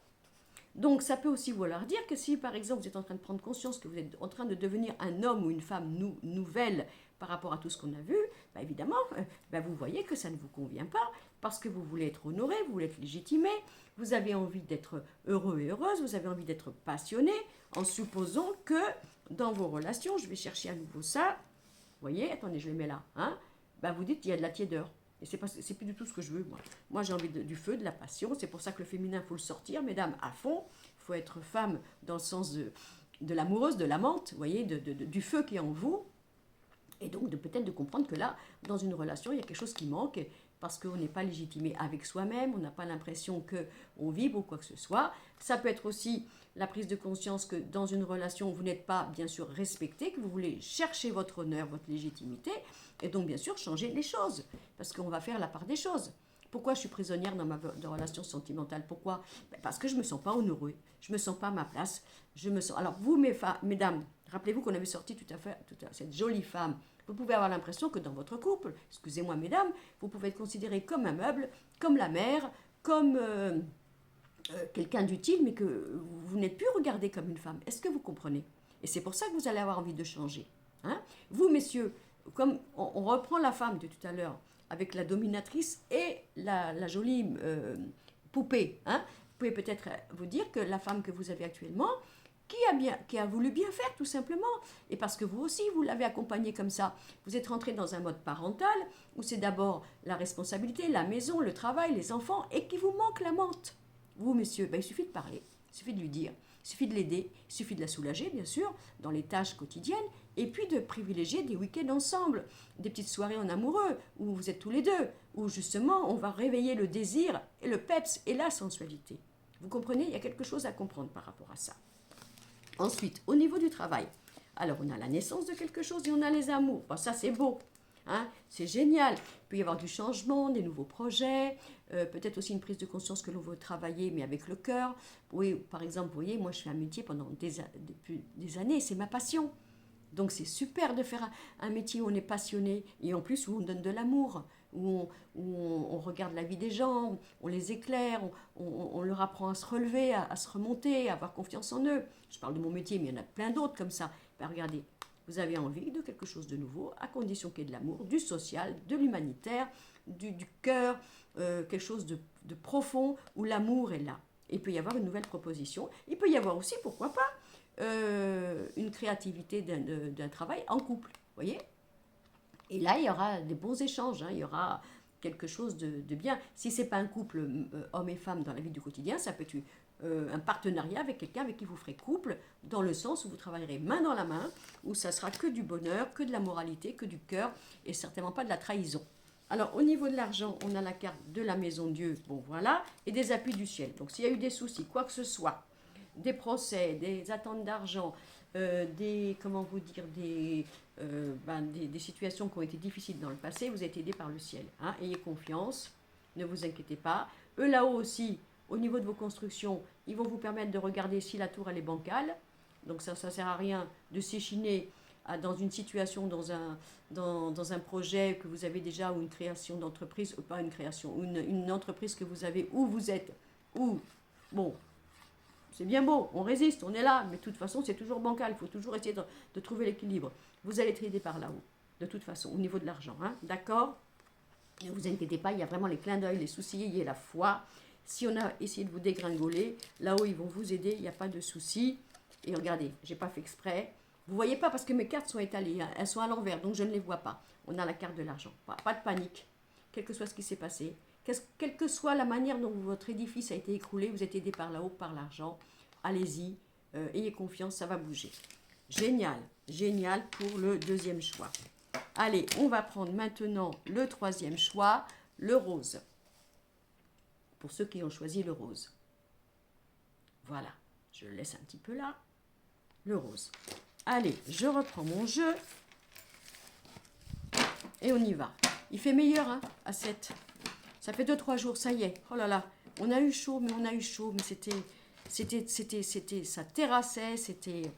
S1: Donc ça peut aussi vouloir dire que si par exemple vous êtes en train de prendre conscience que vous êtes en train de devenir un homme ou une femme nouvelle par rapport à tout ce qu'on a vu, bah évidemment, vous voyez que ça ne vous convient pas parce que vous voulez être honoré, vous voulez être légitimé, vous avez envie d'être heureux et heureuse, vous avez envie d'être passionné, en supposant que dans vos relations, je vais chercher à nouveau ça, vous voyez, attendez, je le mets là, hein, vous dites il y a de la tiédeur. Et c'est plus du tout ce que je veux, moi. Moi, j'ai envie du feu, de la passion. C'est pour ça que le féminin, il faut le sortir, mesdames, à fond. Il faut être femme dans le sens de l'amoureuse, de l'amante, vous voyez, du feu qui est en vous. Et donc, peut-être de comprendre que là, dans une relation, il y a quelque chose qui manque parce qu'on n'est pas légitimé avec soi-même, on n'a pas l'impression qu'on vibre ou quoi que ce soit. Ça peut être aussi la prise de conscience que dans une relation, vous n'êtes pas, bien sûr, respecté, que vous voulez chercher votre honneur, votre légitimité, et donc, bien sûr, changer les choses, parce qu'on va faire la part des choses. Pourquoi je suis prisonnière dans ma relation sentimentale? Pourquoi? Parce que je ne me sens pas honorée, je ne me sens pas à ma place. Je me sens... Alors, vous, mesdames, rappelez-vous qu'on avait sorti tout à fait cette jolie femme. Vous pouvez avoir l'impression que dans votre couple, excusez-moi mesdames, vous pouvez être considéré comme un meuble, comme la mère, comme quelqu'un d'utile, mais que vous n'êtes plus regardé comme une femme. Est-ce que vous comprenez? Et c'est pour ça que vous allez avoir envie de changer. Hein? Vous, messieurs, comme on reprend la femme de tout à l'heure, avec la dominatrice et la jolie poupée, hein? Vous pouvez peut-être vous dire que la femme que vous avez actuellement, qui a voulu bien faire tout simplement, et parce que vous aussi vous l'avez accompagnée comme ça, vous êtes rentré dans un mode parental où c'est d'abord la responsabilité, la maison, le travail, les enfants, et qui vous manque l'amante. Vous, messieurs, il suffit de parler, il suffit de lui dire, il suffit de l'aider, il suffit de la soulager, bien sûr, dans les tâches quotidiennes, et puis de privilégier des week-ends ensemble, des petites soirées en amoureux, où vous êtes tous les deux, où justement on va réveiller le désir, et le peps, et la sensualité. Vous comprenez, il y a quelque chose à comprendre par rapport à ça. Ensuite, au niveau du travail, alors on a la naissance de quelque chose et on a les amours. Bon, ça c'est beau, hein, c'est génial. Il peut y avoir du changement, des nouveaux projets, peut-être aussi une prise de conscience que l'on veut travailler, mais avec le cœur. Oui, par exemple, vous voyez, moi je fais un métier depuis des années, c'est ma passion. Donc c'est super de faire un métier où on est passionné et en plus où on donne de l'amour, où on regarde la vie des gens, on les éclaire, on leur apprend à se relever, à se remonter, à avoir confiance en eux. Je parle de mon métier, mais il y en a plein d'autres comme ça. Regardez, vous avez envie de quelque chose de nouveau, à condition qu'il y ait de l'amour, du social, de l'humanitaire, du cœur, quelque chose de profond où l'amour est là. Il peut y avoir une nouvelle proposition. Il peut y avoir aussi, pourquoi pas, une créativité d'un travail en couple, vous voyez. Et là, il y aura des bons échanges, hein, il y aura quelque chose de bien. Si ce n'est pas un couple homme et femme dans la vie du quotidien, ça peut être un partenariat avec quelqu'un avec qui vous ferez couple, dans le sens où vous travaillerez main dans la main, où ça sera que du bonheur, que de la moralité, que du cœur, et certainement pas de la trahison. Alors, au niveau de l'argent, on a la carte de la maison Dieu, bon voilà, et des appuis du ciel. Donc, s'il y a eu des soucis, quoi que ce soit, des procès, des attentes d'argent, comment vous dire, des situations qui ont été difficiles dans le passé, vous êtes aidé par le ciel. Hein, ayez confiance, ne vous inquiétez pas. Eux là-haut aussi, au niveau de vos constructions, ils vont vous permettre de regarder si la tour elle est bancale. Donc ça ne sert à rien de s'échiner dans une situation, dans un projet que vous avez déjà, ou une création d'entreprise, pas une création, une entreprise que vous avez où vous êtes, où, bon, c'est bien beau, on résiste, on est là, mais de toute façon, c'est toujours bancal. Il faut toujours essayer de trouver l'équilibre. Vous allez être aidé par là-haut, de toute façon, au niveau de l'argent. Hein, d'accord? Ne vous inquiétez pas, il y a vraiment les clins d'œil, les soucis, il y a la foi. Si on a essayé de vous dégringoler, là-haut, ils vont vous aider, il n'y a pas de souci. Et regardez, j'ai pas fait exprès. Vous voyez pas parce que mes cartes sont étalées, hein, elles sont à l'envers, donc je ne les vois pas. On a la carte de l'argent. Pas de panique, quel que soit ce qui s'est passé. Quelle que soit la manière dont votre édifice a été écroulé, vous êtes aidé par là-haut, par l'argent. Allez-y, ayez confiance, ça va bouger. Génial, génial pour le deuxième choix. Allez, on va prendre maintenant le troisième choix, le rose. Pour ceux qui ont choisi le rose. Voilà, je le laisse un petit peu là. Le rose. Allez, je reprends mon jeu. Et on y va. Il fait meilleur, hein, à 7. Ça fait 2-3 jours, ça y est. Oh là là, on a eu chaud, mais ça terrassait, c'était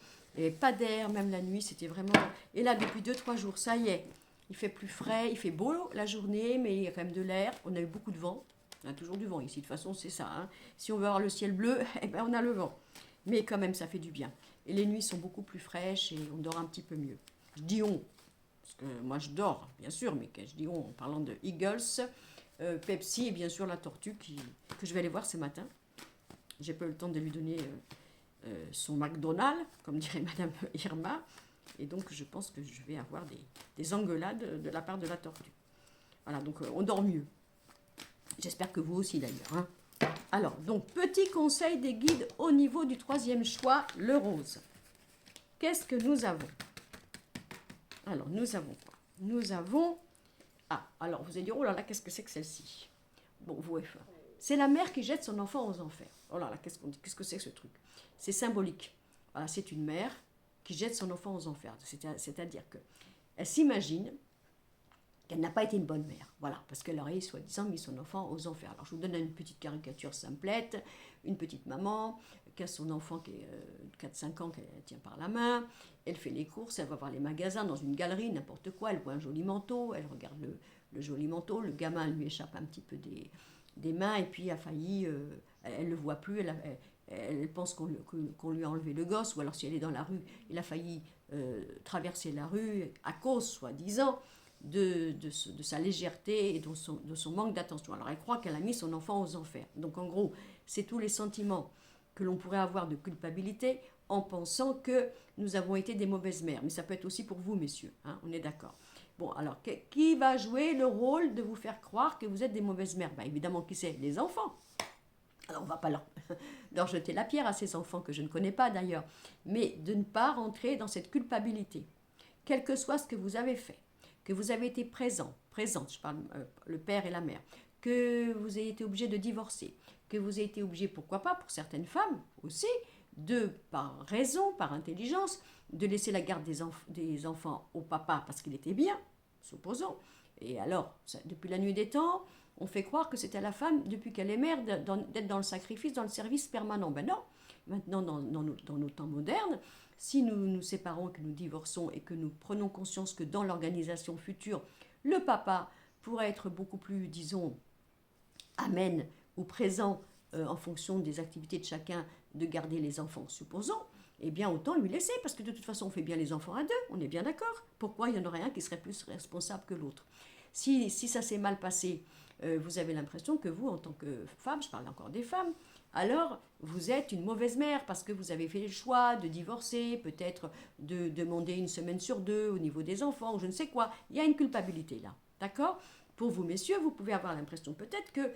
S1: pas d'air, même la nuit, c'était vraiment... Et là, depuis 2-3 jours, ça y est, il fait plus frais, il fait beau la journée, mais il y a quand même de l'air. On a eu beaucoup de vent. On a toujours du vent ici, de toute façon, c'est ça. Hein. Si on veut avoir le ciel bleu, eh ben, on a le vent. Mais quand même, ça fait du bien. Et les nuits sont beaucoup plus fraîches et on dort un petit peu mieux. Je dis on, parce que moi je dors, bien sûr, mais quand je dis on, en parlant de Eagles, Pepsi et bien sûr la tortue que je vais aller voir ce matin. J'ai pas eu le temps de lui donner son McDonald's, comme dirait Madame Irma. Et donc je pense que je vais avoir des engueulades de la part de la tortue. Voilà, donc on dort mieux. J'espère que vous aussi d'ailleurs. Hein. Alors, donc, petit conseil des guides au niveau du troisième choix, le rose. Qu'est-ce que nous avons? Alors, nous avons quoi? Nous avons... Ah, alors, vous allez dire, oh là là, qu'est-ce que c'est que celle-ci? Bon, vous c'est la mère qui jette son enfant aux enfers. Oh là là, qu'est-ce que c'est que ce truc? C'est symbolique. Voilà, c'est une mère qui jette son enfant aux enfers. C'est-à-dire qu'elle s'imagine qu'elle n'a pas été une bonne mère. Voilà, parce qu'elle aurait soi-disant mis son enfant aux enfers. Alors je vous donne une petite caricature simplette, une petite maman qui a son enfant qui est 4-5 ans, qu'elle tient par la main, elle fait les courses, elle va voir les magasins dans une galerie, n'importe quoi, elle voit un joli manteau, elle regarde le joli manteau, le gamin lui échappe un petit peu des mains et puis a failli, elle ne le voit plus, elle pense qu'on lui a enlevé le gosse, ou alors si elle est dans la rue, il a failli traverser la rue à cause, soi-disant, de sa légèreté et de son manque d'attention. Alors elle croit qu'elle a mis son enfant aux enfers. Donc en gros, c'est tous les sentiments que l'on pourrait avoir de culpabilité en pensant que nous avons été des mauvaises mères. Mais ça peut être aussi pour vous, messieurs, hein, on est d'accord. Bon, alors qui va jouer le rôle de vous faire croire que vous êtes des mauvaises mères? Ben, évidemment, qui c'est? Les enfants. Alors on ne va pas leur jeter la pierre à ces enfants que je ne connais pas d'ailleurs, mais de ne pas rentrer dans cette culpabilité, quel que soit ce que vous avez fait, que vous avez été présente, je parle le père et la mère, que vous avez été obligé de divorcer, que vous avez été obligé, pourquoi pas, pour certaines femmes aussi, par raison, par intelligence, de laisser la garde des enfants au papa parce qu'il était bien, supposons. Et alors, depuis la nuit des temps, on fait croire que c'est à la femme, depuis qu'elle est mère, d'être dans le sacrifice, dans le service permanent. Ben non, maintenant, dans nos temps modernes, si nous nous séparons, que nous divorçons et que nous prenons conscience que dans l'organisation future, le papa pourrait être beaucoup plus, disons, amène ou présent en fonction des activités de chacun, de garder les enfants, supposons, eh bien autant lui laisser, parce que de toute façon on fait bien les enfants à deux, on est bien d'accord. Pourquoi il y en aurait un qui serait plus responsable que l'autre? Si ça s'est mal passé, vous avez l'impression que vous, en tant que femme, je parle encore des femmes, alors vous êtes une mauvaise mère parce que vous avez fait le choix de divorcer, peut-être de demander une semaine sur deux au niveau des enfants, ou je ne sais quoi. Il y a une culpabilité là, d'accord? Pour vous, messieurs, vous pouvez avoir l'impression peut-être que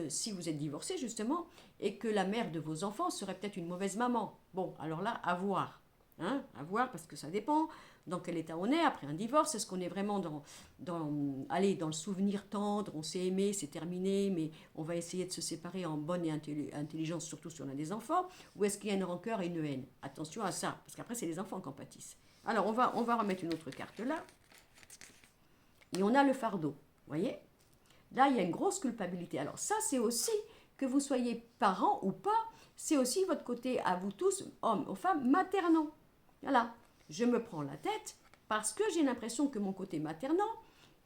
S1: si vous êtes divorcés, justement, et que la mère de vos enfants serait peut-être une mauvaise maman. Bon, alors là, à voir. Hein, à voir, parce que ça dépend dans quel état on est après un divorce. Est-ce qu'on est vraiment dans le souvenir tendre, on s'est aimé, c'est terminé, mais on va essayer de se séparer en bonne et intelligence, surtout si on a des enfants, ou est-ce qu'il y a une rancœur et une haine? Attention à ça, parce qu'après, c'est les enfants qui en pâtissent. Alors, on va remettre une autre carte là. Et on a le fardeau, voyez? Là, il y a une grosse culpabilité. Alors ça, c'est aussi, que vous soyez parents ou pas, c'est aussi votre côté, à vous tous, hommes ou femmes, maternant. Voilà, je me prends la tête parce que j'ai l'impression que mon côté maternant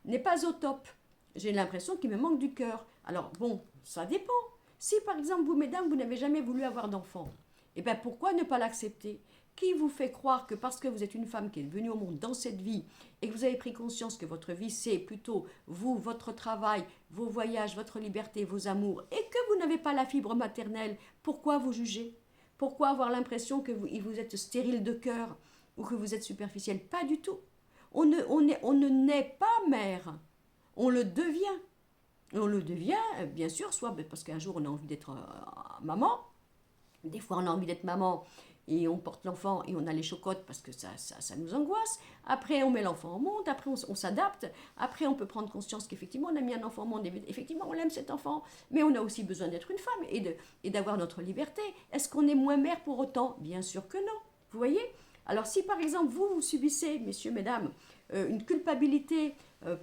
S1: n'est pas au top. J'ai l'impression qu'il me manque du cœur. Alors bon, ça dépend. Si par exemple, vous, mesdames, vous n'avez jamais voulu avoir d'enfant, eh bien pourquoi ne pas l'accepter? qui vous fait croire que parce que vous êtes une femme qui est venue au monde dans cette vie et que vous avez pris conscience que votre vie c'est plutôt vous, votre travail, vos voyages, votre liberté, vos amours et que vous n'avez pas la fibre maternelle, pourquoi vous jugez? Pourquoi avoir l'impression que vous êtes stérile de cœur ou que vous êtes superficiel? Pas du tout. On ne naît pas mère, on le devient. Et on le devient, bien sûr, soit parce qu'un jour on a envie d'être maman, des fois on a envie d'être maman et on porte l'enfant et on a les chocottes parce que ça nous angoisse. Après on met l'enfant au monde, après on s'adapte, après on peut prendre conscience qu'effectivement on a mis un enfant au monde, et effectivement on aime cet enfant, mais on a aussi besoin d'être une femme et d'avoir notre liberté. Est-ce qu'on est moins mère pour autant? Bien sûr que non. Vous voyez? Alors si par exemple vous subissez, messieurs, mesdames, une culpabilité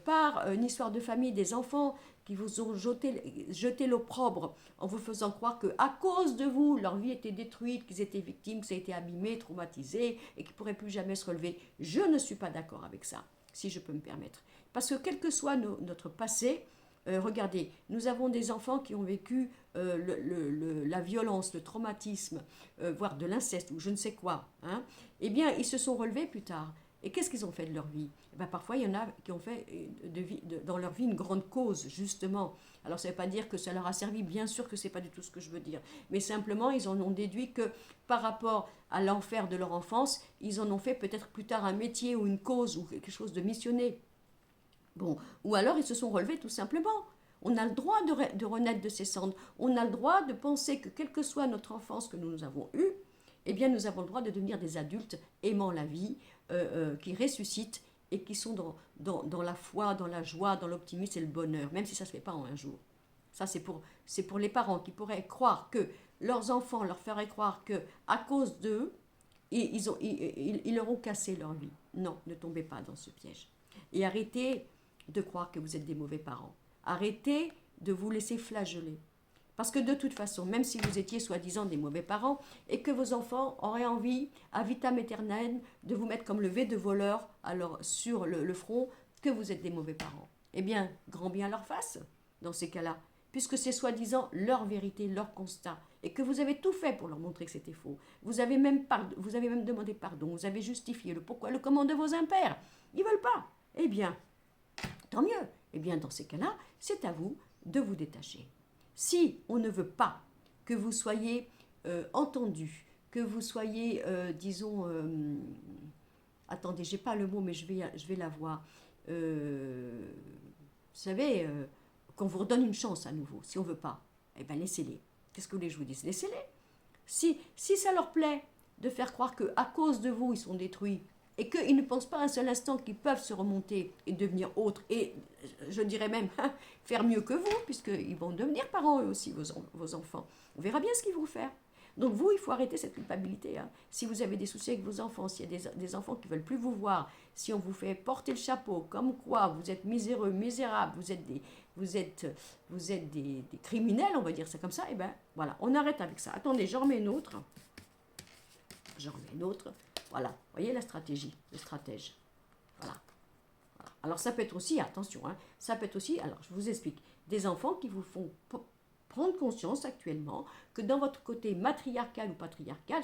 S1: par une histoire de famille, des enfants qui vous ont jeté l'opprobre en vous faisant croire que à cause de vous, leur vie était détruite, qu'ils étaient victimes, que ça a été abîmé, traumatisé et qu'ils ne pourraient plus jamais se relever. Je ne suis pas d'accord avec ça, si je peux me permettre. Parce que quel que soit notre passé, regardez, nous avons des enfants qui ont vécu la violence, le traumatisme, voire de l'inceste ou je ne sais quoi. Hein. Eh bien, ils se sont relevés plus tard. Et qu'est-ce qu'ils ont fait de leur vie? Eh bien, parfois, il y en a qui ont fait dans leur vie une grande cause, justement. Alors, ça ne veut pas dire que ça leur a servi, bien sûr que ce n'est pas du tout ce que je veux dire. Mais simplement, ils en ont déduit que par rapport à l'enfer de leur enfance, ils en ont fait peut-être plus tard un métier ou une cause ou quelque chose de missionné. Bon, ou alors ils se sont relevés tout simplement. On a le droit de renaître de ses cendres. On a le droit de penser que quelle que soit notre enfance que nous avons eue, eh bien nous avons le droit de devenir des adultes aimant la vie, qui ressuscitent et qui sont dans la foi, dans la joie, dans l'optimisme et le bonheur, même si ça ne se fait pas en un jour. Ça, c'est pour les parents qui pourraient croire que leurs enfants leur feraient croire que à cause d'eux, ils leur ont cassé leur vie. Non, ne tombez pas dans ce piège. Et arrêtez de croire que vous êtes des mauvais parents. Arrêtez de vous laisser flageller. Parce que de toute façon, même si vous étiez soi-disant des mauvais parents et que vos enfants auraient envie, à vitam aeternam, de vous mettre comme le V de voleur sur le front, que vous êtes des mauvais parents. Eh bien, grand bien leur face, dans ces cas-là, puisque c'est soi-disant leur vérité, leur constat, et que vous avez tout fait pour leur montrer que c'était faux. Vous avez même demandé pardon, vous avez justifié le pourquoi, le comment de vos impairs. Ils ne veulent pas. Eh bien, tant mieux. Eh bien, dans ces cas-là, c'est à vous de vous détacher. Si on ne veut pas que vous soyez entendu, que vous soyez, disons, attendez, j'ai pas le mot, mais je vais l'avoir. Vous savez, qu'on vous redonne une chance à nouveau. Si on veut pas, eh bien laissez-les. Qu'est-ce que vous voulez que je vous dise? Laissez-les. Si ça leur plaît de faire croire qu'à cause de vous, ils sont détruits, et qu'ils ne pensent pas un seul instant qu'ils peuvent se remonter et devenir autres, et je dirais même faire mieux que vous, puisqu'ils vont devenir parents eux aussi, vos enfants. On verra bien ce qu'ils vont faire. Donc vous, il faut arrêter cette culpabilité. Hein. Si vous avez des soucis avec vos enfants, s'il y a des enfants qui ne veulent plus vous voir, si on vous fait porter le chapeau, comme quoi vous êtes miséreux, misérables, vous êtes des criminels, on va dire ça comme ça, et bien voilà, on arrête avec ça. Attendez, j'en remets une autre. Voilà, vous voyez la stratégie, le stratège. Voilà. Alors ça peut être aussi, attention, hein, ça peut être aussi, alors je vous explique, des enfants qui vous font prendre conscience actuellement que dans votre côté matriarcal ou patriarcal,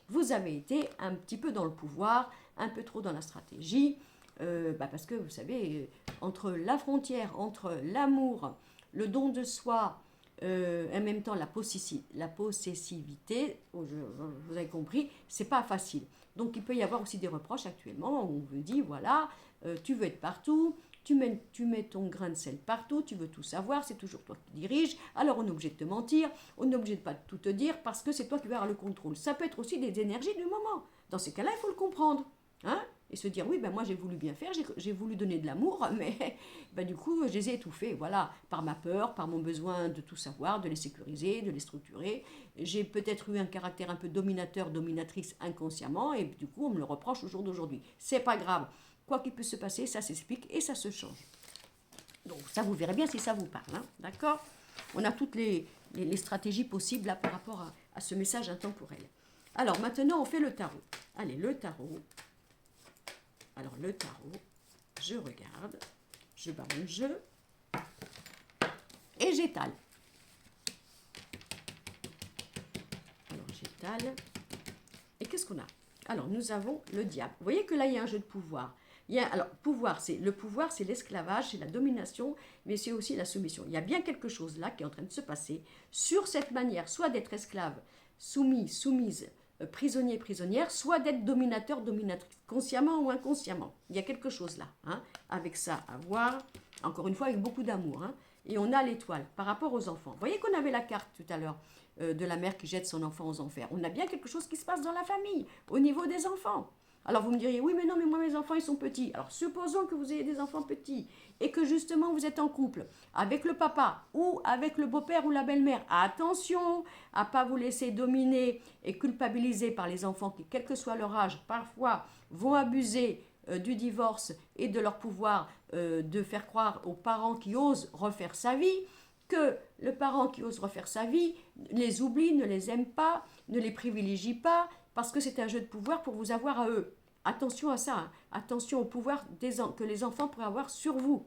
S1: vous avez été un petit peu dans le pouvoir, un peu trop dans la stratégie, parce que vous savez, entre la frontière, entre l'amour, le don de soi, en même temps la possessivité, vous avez compris, c'est pas facile. Donc il peut y avoir aussi des reproches actuellement où on vous dit voilà, tu veux être partout, tu mets ton grain de sel partout, tu veux tout savoir, c'est toujours toi qui diriges, alors on est obligé de te mentir, on est obligé de pas tout te dire parce que c'est toi qui vas avoir le contrôle. Ça peut être aussi des énergies du moment. Dans ces cas-là, il faut le comprendre. Hein, et se dire oui, ben moi j'ai voulu bien faire, j'ai voulu donner de l'amour, mais ben du coup je les ai étouffés, voilà, par ma peur, par mon besoin de tout savoir, de les sécuriser, de les structurer. J'ai peut-être eu un caractère un peu dominateur, dominatrice inconsciemment, et du coup on me le reproche au jour d'aujourd'hui. C'est pas grave, quoi qu'il puisse se passer, ça s'explique et ça se change. Donc ça vous verrez bien si ça vous parle, hein, d'accord? On a toutes les stratégies possibles là par rapport à ce message intemporel. Alors maintenant on fait le tarot. Allez, le tarot. Alors le tarot, je regarde, je bats mon jeu et j'étale. Alors j'étale. Et qu'est-ce qu'on a? Alors, nous avons le diable. Vous voyez que là, il y a un jeu de pouvoir. Alors, le pouvoir, c'est l'esclavage, c'est la domination, mais c'est aussi la soumission. Il y a bien quelque chose là qui est en train de se passer sur cette manière, soit d'être esclave, soumis, soumise, prisonnier, prisonnière, soit d'être dominateur, dominatrice, consciemment ou inconsciemment. Il y a quelque chose là, hein, avec ça à voir, encore une fois, avec beaucoup d'amour. Hein, et on a l'étoile par rapport aux enfants. Vous voyez qu'on avait la carte tout à l'heure de la mère qui jette son enfant aux enfers. On a bien quelque chose qui se passe dans la famille, au niveau des enfants. Alors vous me diriez, oui mais non, mais moi mes enfants ils sont petits. Alors supposons que vous ayez des enfants petits et que justement vous êtes en couple avec le papa ou avec le beau-père ou la belle-mère. Attention à ne pas vous laisser dominer et culpabiliser par les enfants qui, quel que soit leur âge, parfois vont abuser du divorce et de leur pouvoir de faire croire aux parents qui osent refaire sa vie que le parent qui ose refaire sa vie les oublie, ne les aime pas, ne les privilégie pas, parce que c'est un jeu de pouvoir pour vous avoir à eux. Attention à ça, hein. Attention au pouvoir que les enfants pourraient avoir sur vous.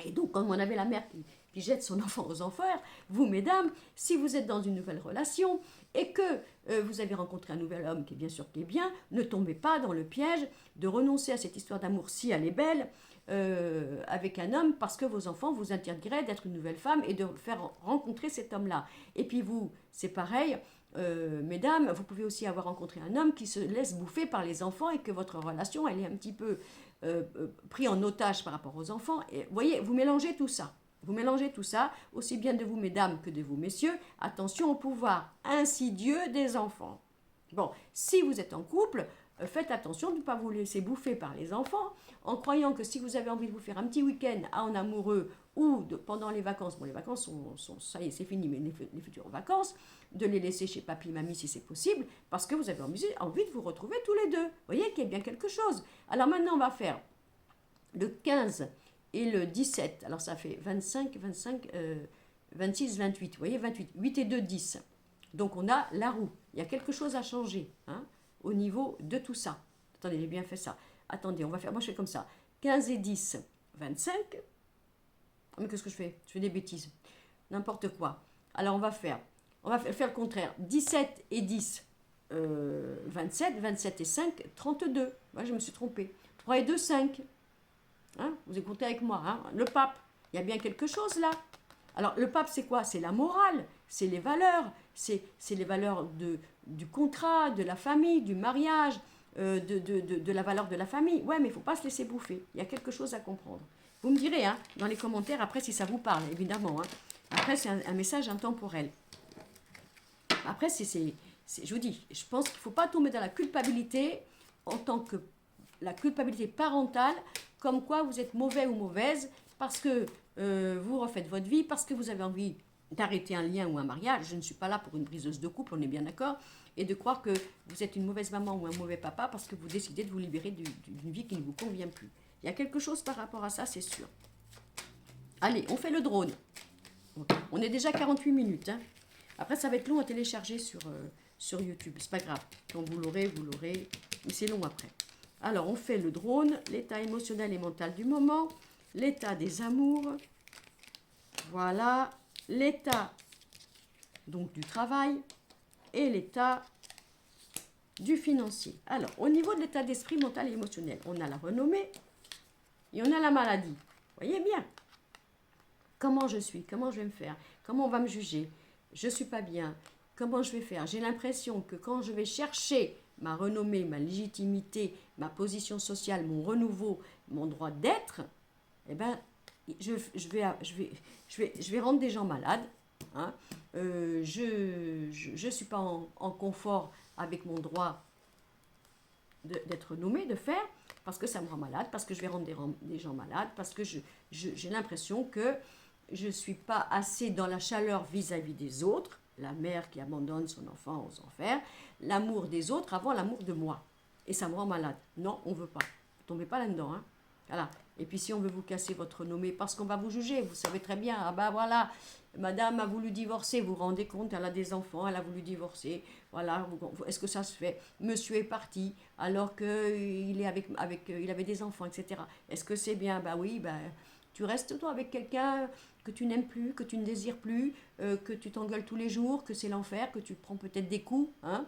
S1: Et donc, comme on avait la mère qui jette son enfant aux enfers, vous, mesdames, si vous êtes dans une nouvelle relation et que vous avez rencontré un nouvel homme qui est bien sûr qui est bien, ne tombez pas dans le piège de renoncer à cette histoire d'amour si elle est belle avec un homme parce que vos enfants vous interdiraient d'être une nouvelle femme et de faire rencontrer cet homme-là. Et puis vous, c'est pareil, mesdames, vous pouvez aussi avoir rencontré un homme qui se laisse bouffer par les enfants et que votre relation, elle est un petit peu pris en otage par rapport aux enfants. Et vous voyez, vous mélangez tout ça. Vous mélangez tout ça, aussi bien de vous, mesdames, que de vous, messieurs. Attention au pouvoir insidieux des enfants. Bon, si vous êtes en couple, faites attention de ne pas vous laisser bouffer par les enfants, en croyant que si vous avez envie de vous faire un petit week-end en amoureux ou pendant les vacances, bon les vacances sont ça y est c'est fini, mais les futures vacances, de les laisser chez papy, mamie si c'est possible, parce que vous avez envie de vous retrouver tous les deux. Vous voyez qu'il y a bien quelque chose. Alors maintenant on va faire le 15 et le 17, alors ça fait 25, 26, 28, vous voyez 28, 8 et 2, 10. Donc on a la roue, il y a quelque chose à changer, hein, au niveau de tout ça. Attendez, j'ai bien fait ça. Attendez, on va faire, moi je fais comme ça. 15 et 10, 25. Oh, mais qu'est-ce que je fais? Je fais des bêtises. N'importe quoi. Alors on va faire le contraire. 17 et 10, 27. 27 et 5, 32. Moi je me suis trompée. 3 et 2, 5. Hein, vous écoutez avec moi. Hein, le pape, il y a bien quelque chose là. Alors le pape c'est quoi? C'est la morale, c'est les valeurs. C'est les valeurs du contrat, de la famille, du mariage, de la valeur de la famille. Ouais, mais il ne faut pas se laisser bouffer. Il y a quelque chose à comprendre. Vous me direz hein, dans les commentaires après si ça vous parle, évidemment. Hein. Après, c'est un message intemporel. Après, je vous dis, je pense qu'il ne faut pas tomber dans la culpabilité en tant que la culpabilité parentale, comme quoi vous êtes mauvais ou mauvaise parce que vous refaites votre vie, parce que vous avez envie d'arrêter un lien ou un mariage. Je ne suis pas là pour une briseuse de couple, on est bien d'accord, et de croire que vous êtes une mauvaise maman ou un mauvais papa parce que vous décidez de vous libérer d'une vie qui ne vous convient plus. Il y a quelque chose par rapport à ça, c'est sûr. Allez, on fait le drone. On est déjà 48 minutes. Hein. Après, ça va être long à télécharger sur YouTube. C'est pas grave. Quand vous l'aurez, mais c'est long après. Alors, on fait le drone, l'état émotionnel et mental du moment, l'état des amours, voilà, l'état donc du travail et l'état du financier. Alors, au niveau de l'état d'esprit mental et émotionnel, on a la renommée et on a la maladie. Voyez bien comment je suis, comment je vais me faire, comment on va me juger, je ne suis pas bien, comment je vais faire. J'ai l'impression que quand je vais chercher ma renommée, ma légitimité, ma position sociale, mon renouveau, mon droit d'être, eh ben, je vais rendre des gens malades. Hein. Je ne suis pas en confort avec mon droit d'être nommé, de faire, parce que ça me rend malade, parce que je vais rendre des gens malades, parce que j'ai l'impression que je ne suis pas assez dans la chaleur vis-à-vis des autres, la mère qui abandonne son enfant aux enfers, l'amour des autres avant l'amour de moi. Et ça me rend malade. Non, on ne veut pas. Ne tombez pas là-dedans. Hein. Voilà. Et puis si on veut vous casser votre renommée, parce qu'on va vous juger, vous savez très bien, ah ben voilà, madame a voulu divorcer, vous vous rendez compte, elle a des enfants, elle a voulu divorcer, voilà, est-ce que ça se fait? Monsieur est parti alors qu'il il avait des enfants, etc. Est-ce que c'est bien? Ben oui, ben tu restes toi avec quelqu'un que tu n'aimes plus, que tu ne désires plus, que tu t'engueules tous les jours, que c'est l'enfer, que tu prends peut-être des coups, hein,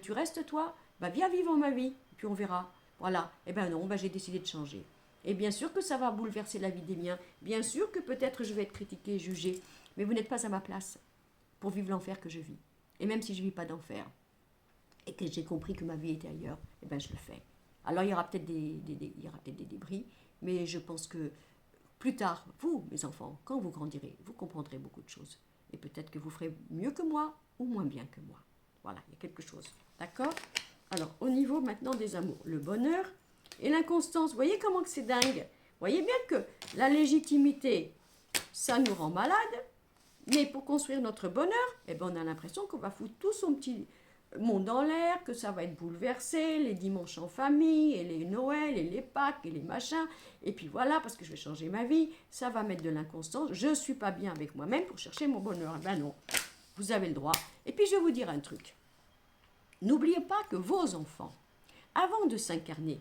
S1: tu restes toi. bah viens vivre ma vie, puis on verra. Voilà. Eh ben non, bah j'ai décidé de changer. Et bien sûr que ça va bouleverser la vie des miens. Bien sûr que peut-être je vais être critiquée, jugée. Mais vous n'êtes pas à ma place pour vivre l'enfer que je vis. Et même si je ne vis pas d'enfer, et que j'ai compris que ma vie était ailleurs, eh ben je le fais. Alors il y aura peut-être il y aura peut-être des débris, mais je pense que plus tard, vous, mes enfants, quand vous grandirez, vous comprendrez beaucoup de choses. Et peut-être que vous ferez mieux que moi ou moins bien que moi. Voilà, il y a quelque chose. D'accord? Alors, au niveau maintenant des amours, le bonheur et l'inconstance. Vous voyez comment que c'est dingue? Vous voyez bien que la légitimité, ça nous rend malade. Mais pour construire notre bonheur, eh ben on a l'impression qu'on va foutre tout son petit monde en l'air, que ça va être bouleversé, les dimanches en famille, et les Noëls, et les Pâques, et les machins. Et puis voilà, parce que je vais changer ma vie, ça va mettre de l'inconstance. Je ne suis pas bien avec moi-même pour chercher mon bonheur. Eh ben non, vous avez le droit. Et puis je vais vous dire un truc. N'oubliez pas que vos enfants, avant de s'incarner,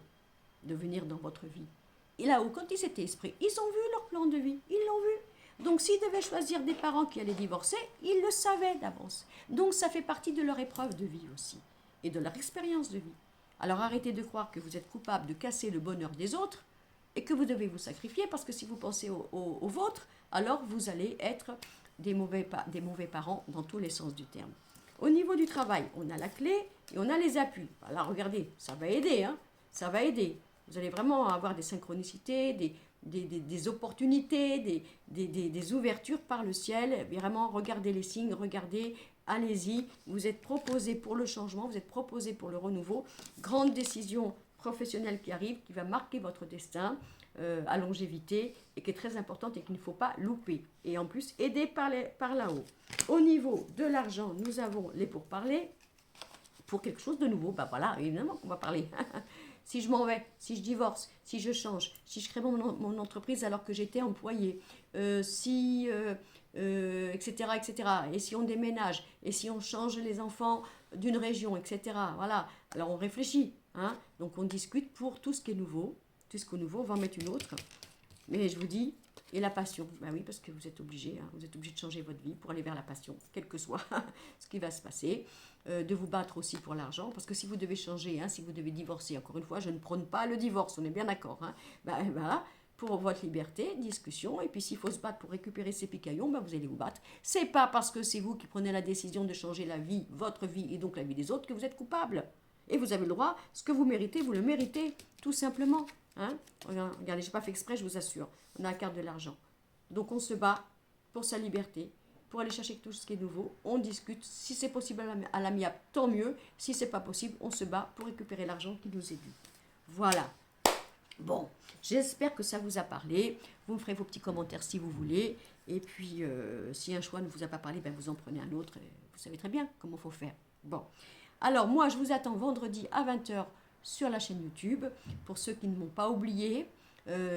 S1: de venir dans votre vie, et là-haut, quand ils étaient esprits, ils ont vu leur plan de vie, ils l'ont vu. Donc s'ils devaient choisir des parents qui allaient divorcer, ils le savaient d'avance. Donc ça fait partie de leur épreuve de vie aussi, et de leur expérience de vie. Alors arrêtez de croire que vous êtes coupable de casser le bonheur des autres, et que vous devez vous sacrifier, parce que si vous pensez au vôtre, alors vous allez être des mauvais parents dans tous les sens du terme. Au niveau du travail, on a la clé et on a les appuis. Alors regardez, ça va aider, hein, ça va aider. Vous allez vraiment avoir des synchronicités, des opportunités, des ouvertures par le ciel. Vraiment, regardez les signes, regardez, allez-y. Vous êtes proposé pour le changement, vous êtes proposé pour le renouveau. Grande décision professionnelle qui arrive, qui va marquer votre destin à longévité et qui est très importante et qu'il ne faut pas louper. Et en plus, aidé par là-haut. Au niveau de l'argent, nous avons les pourparlers pour quelque chose de nouveau. Ben voilà, évidemment qu'on va parler. Si je m'en vais, si je divorce, si je change, si je crée mon entreprise alors que j'étais employée, etc., etc. Et si on déménage, et si on change les enfants d'une région, etc. Voilà. Alors on réfléchit, hein. Donc on discute pour tout ce qui est nouveau. Tout ce qui est nouveau, on va en mettre une autre. Mais je vous dis, et la passion. Ben oui, parce que vous êtes obligé, hein, vous êtes obligé de changer votre vie pour aller vers la passion, quel que soit ce qui va se passer. De vous battre aussi pour l'argent, parce que si vous devez changer, hein, si vous devez divorcer, encore une fois, je ne prône pas le divorce, on est bien d'accord. Hein, ben, voilà, pour votre liberté, discussion, et puis s'il faut se battre pour récupérer ces picaillons, ben vous allez vous battre. C'est pas parce que c'est vous qui prenez la décision de changer la vie, votre vie, et donc la vie des autres, que vous êtes coupable. Et vous avez le droit, ce que vous méritez, vous le méritez, tout simplement. Hein? Regardez, je n'ai pas fait exprès, je vous assure. On a la carte de l'argent. Donc on se bat pour sa liberté, pour aller chercher tout ce qui est nouveau. On discute. Si c'est possible à l'amiable, tant mieux. Si ce n'est pas possible, on se bat pour récupérer l'argent qui nous est dû. Voilà. Bon, j'espère que ça vous a parlé. Vous me ferez vos petits commentaires si vous voulez. Et puis, si un choix ne vous a pas parlé, ben vous en prenez un autre. Vous savez très bien comment il faut faire. Bon. Alors, moi, je vous attends vendredi à 20h sur la chaîne YouTube. Pour ceux qui ne m'ont pas oublié,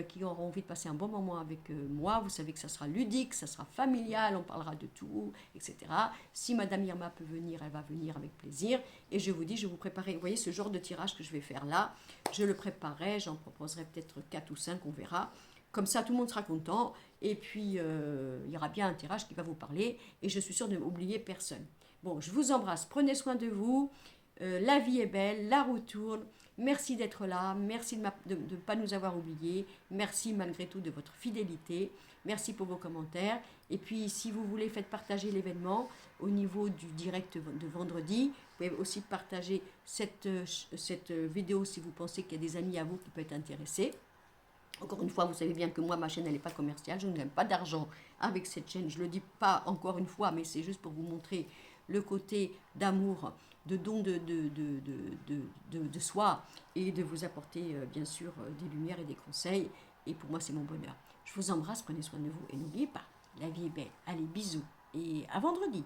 S1: qui auront envie de passer un bon moment avec moi, vous savez que ça sera ludique, ça sera familial, on parlera de tout, etc. Si Madame Irma peut venir, elle va venir avec plaisir. Et je vous dis, je vais vous préparer, vous voyez ce genre de tirage que je vais faire là, je le préparerai, j'en proposerai peut-être 4 ou 5, on verra. Comme ça, tout le monde sera content. Et puis, il y aura bien un tirage qui va vous parler. Et je suis sûre de n'oublier personne. Bon, je vous embrasse, prenez soin de vous. La vie est belle, la roue tourne. Merci d'être là, merci de ne pas nous avoir oubliés, merci malgré tout de votre fidélité, merci pour vos commentaires. Et puis si vous voulez, faites partager l'événement au niveau du direct de vendredi. Vous pouvez aussi partager cette vidéo si vous pensez qu'il y a des amis à vous qui peuvent être intéressés. Encore une fois, vous savez bien que moi, ma chaîne, elle n'est pas commerciale, je ne gagne pas d'argent avec cette chaîne. Je ne le dis pas encore une fois, mais c'est juste pour vous montrer le côté d'amour, de don de soi et de vous apporter bien sûr des lumières et des conseils. Et pour moi, c'est mon bonheur. Je vous embrasse, prenez soin de vous et n'oubliez pas, la vie est belle. Allez, bisous et à vendredi.